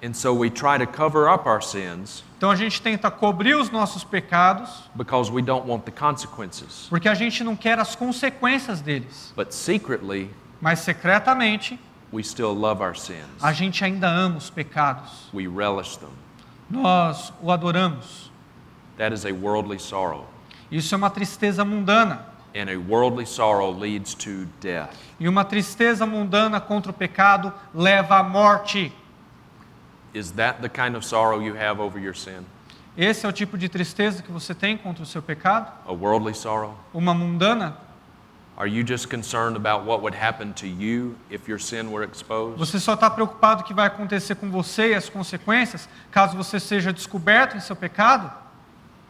And so we try to cover up our sins Então a gente tenta cobrir os nossos pecados because we don't want the consequences. porque a gente não quer as consequências deles. But secretly, Mas secretamente, we still love our sins. a gente ainda ama os pecados. We relish them. Nós o adoramos. That is a worldly sorrow. Isso é uma tristeza mundana. And a worldly sorrow leads to death. E uma tristeza mundana contra o pecado leva à morte. Is that the kind of sorrow you have over your sin? Esse é o tipo de tristeza que você tem contra o seu pecado? A worldly sorrow? Uma mundana? Are you just concerned about what would happen to you if your sin were exposed? Você só está preocupado com o que vai acontecer com você e as consequências caso você seja descoberto em seu pecado?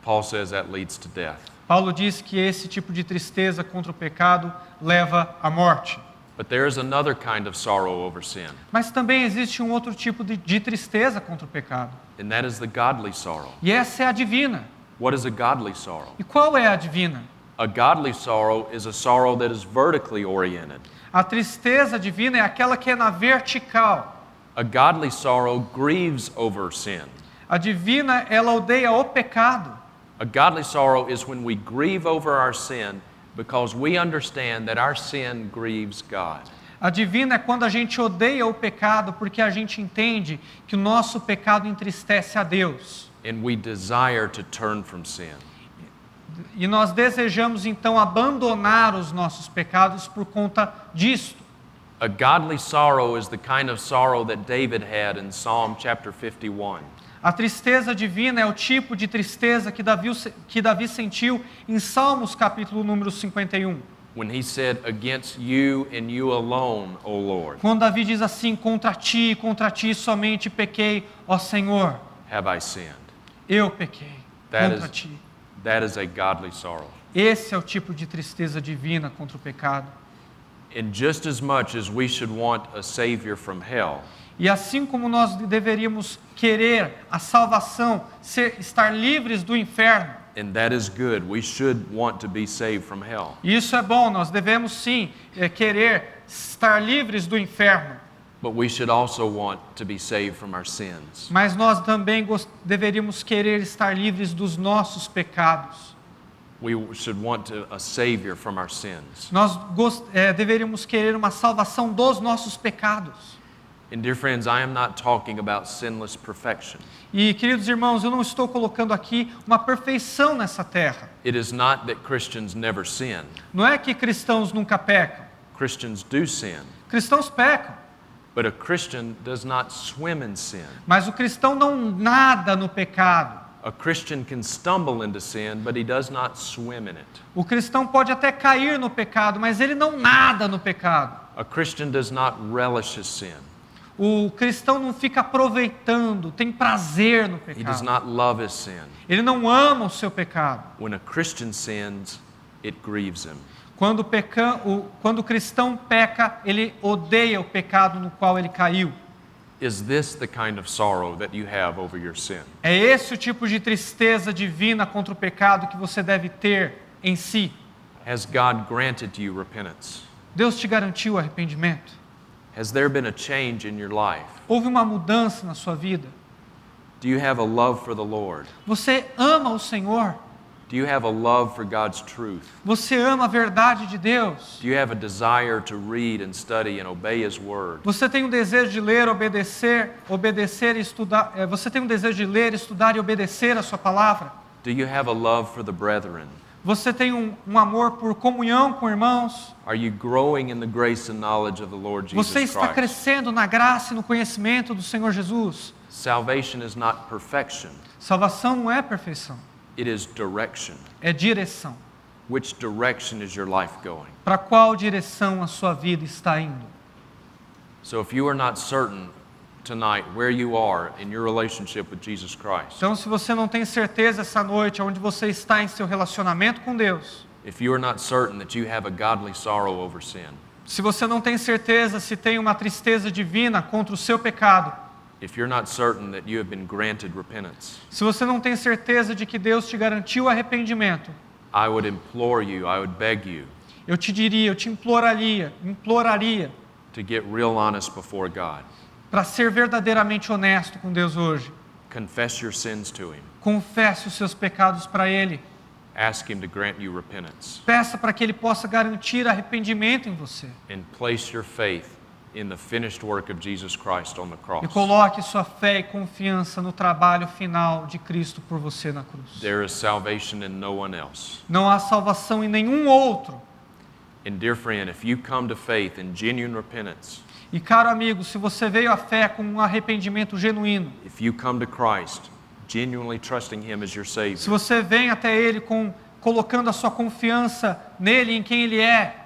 Paul says that leads to death. Paulo diz que esse tipo de tristeza contra o pecado leva à morte. But there is another kind of sorrow over sin, Mas também existe um outro tipo de tristeza contra o pecado. and that is the godly sorrow. E essa é a divina. What is a godly sorrow? E qual é a divina? A godly sorrow is a sorrow that is vertically oriented. A tristeza divina é aquela que é na vertical. A godly sorrow grieves over sin. A divina, ela odeia o pecado. A godly sorrow is when we grieve over our sin because we understand that our sin grieves God. A divina é quando a gente odeia o pecado porque a gente entende que o nosso pecado entristece a Deus. And we desire to turn from sin. E nós desejamos então abandonar os nossos pecados por conta disto. A godly sorrow is the kind of sorrow that David had in Psalm chapter 51. A tristeza divina é o tipo de tristeza que Davi sentiu em Salmos capítulo número 51. When he said, "Against you and you alone, O Lord, Quando Davi diz assim, contra ti somente pequei, ó Senhor, have I sinned." eu pequei That contra is- ti. That is a godly sorrow. Esse é o tipo de tristeza divina contra o pecado. And just as much as we should want a Savior from hell, E assim como nós deveríamos querer a salvação, estar livres do inferno, and that is good, we should want to be saved from hell. e isso é bom, nós devemos sim querer estar livres do inferno, But we should also want to be saved from our sins. mas nós também deveríamos querer estar livres dos nossos pecados. We should want a Savior from our sins. Nós deveríamos querer uma salvação dos nossos pecados. And dear friends, I am not talking about sinless perfection. E, queridos irmãos, eu não estou colocando aqui uma perfeição nessa terra. It is not that Christians never sin. Não é que cristãos nunca pecam. Christians do sin. Cristãos pecam. But a Christian does not swim in sin. Mas o cristão não nada no pecado. A Christian can stumble into sin, but he does not swim in it. O cristão pode até cair no pecado, mas ele não nada no pecado. A Christian does not relish his sin. O cristão não fica aproveitando, tem prazer no He does pecado. not love his sin. Ele não ama o seu pecado. When a Christian sins, it grieves him. Quando o cristão peca, ele odeia o pecado no qual ele caiu. Is this the kind of sorrow that you have over your sin? É esse o tipo de tristeza divina contra o pecado que você deve ter em si. Has God granted to you repentance? Deus te garantiu arrependimento? Has there been a change in your life? Houve uma mudança na sua vida? Do you have a love for the Lord? Você ama o Senhor? Do you have a love for God's truth? Você ama a verdade de Deus? Do you have a desire to read and study and obey His Word? Você tem um desejo de ler, obedecer e estudar? Você tem um desejo de ler, estudar e obedecer a sua palavra? Do you have a love for the brethren? Você tem um amor por comunhão com irmãos? Are you growing in the grace and knowledge of the Lord Jesus Você está Christ? crescendo na graça e no conhecimento do Senhor Jesus? Salvation is not perfection. Salvação não é perfeição, It is direction. é direção. Which direction is your life going? Para qual direção a sua vida está indo? So if you are not certain tonight where you are in your relationship with Jesus Christ, Então, se você não tem certeza essa noite onde você está em seu relacionamento com Deus, if you are not certain that you have a godly sorrow over sin, se você não tem certeza se tem uma tristeza divina contra o seu pecado, if you're not certain that you have been granted repentance, se você não tem certeza de que Deus te garantiu arrependimento, I would implore you, I would beg you eu te imploraria to get real honest before God. para ser verdadeiramente honesto com Deus hoje. Confess your sins to Him. Confesse os seus pecados para Ele. Ask Him to grant you repentance. Peça para que Ele possa garantir arrependimento em você. And place your faith in the finished work of Jesus Christ on the cross. E coloque sua fé e confiança no trabalho final de Cristo por você na cruz. There is salvation in no one else. Não há salvação em nenhum outro. And dear friend, if you come to faith in genuine repentance, E caro amigo, se você veio à fé com um arrependimento genuíno, if you come to Christ genuinely trusting Him as your Savior, se você vem até Ele colocando a sua confiança nele, em quem Ele é,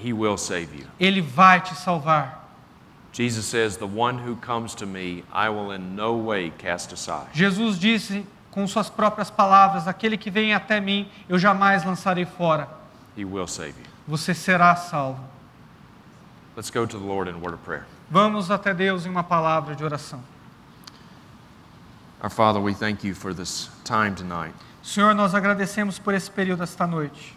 He will save you. Ele vai te salvar. Jesus says, "The one who comes to me, I will in no way cast aside." Jesus disse com suas próprias palavras, aquele que vem até mim, eu jamais lançarei fora. He will save you. Você será salvo. Let's go to the Lord in a word of prayer. Vamos até Deus em uma palavra de oração. Our Father, we thank you for this time tonight. Senhor, nós agradecemos por esse período esta noite.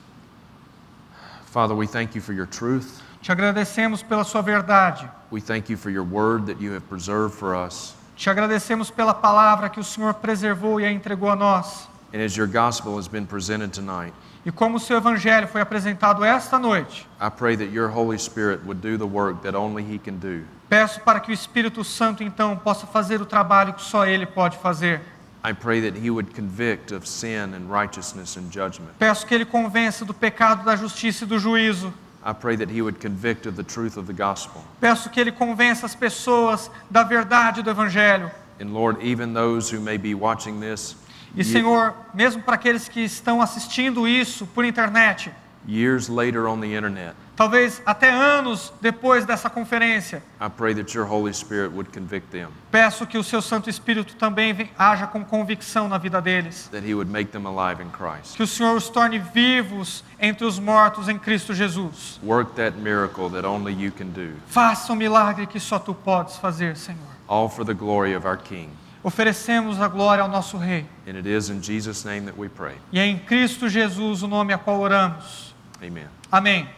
Father, we thank you for your truth. Te agradecemos pela sua verdade. We thank you for your word that you have preserved for us. Te agradecemos pela palavra que o Senhor preservou e a entregou a nós. And as your gospel has been presented tonight, E como o seu evangelho foi apresentado esta noite, I pray that your Holy Spirit would do the work that only He can do. peço para que o Espírito Santo então possa fazer o trabalho que só Ele pode fazer. I pray that He would convict of sin and righteousness and judgment. Peço que Ele convença do pecado, da justiça e do juízo. I pray that He would convict of the truth of the gospel. Peço que Ele convença as pessoas da verdade do evangelho. And Lord, even those who may be watching this E Senhor, mesmo para aqueles que estão assistindo isso por internet, years later on the internet, talvez até anos depois dessa conferência, I pray that your Holy Spirit would convict them, peço que o seu Santo Espírito também haja com convicção na vida deles. that He would make them alive in Christ. Que o Senhor os torne vivos entre os mortos em Cristo Jesus. Work that miracle that only you can do, Faça o milagre que só Tu podes fazer, Senhor. all for the glory of our King. Oferecemos a glória ao nosso Rei. And it is in Jesus' name that we pray. E é em Cristo Jesus o nome a qual oramos. Amen. Amém.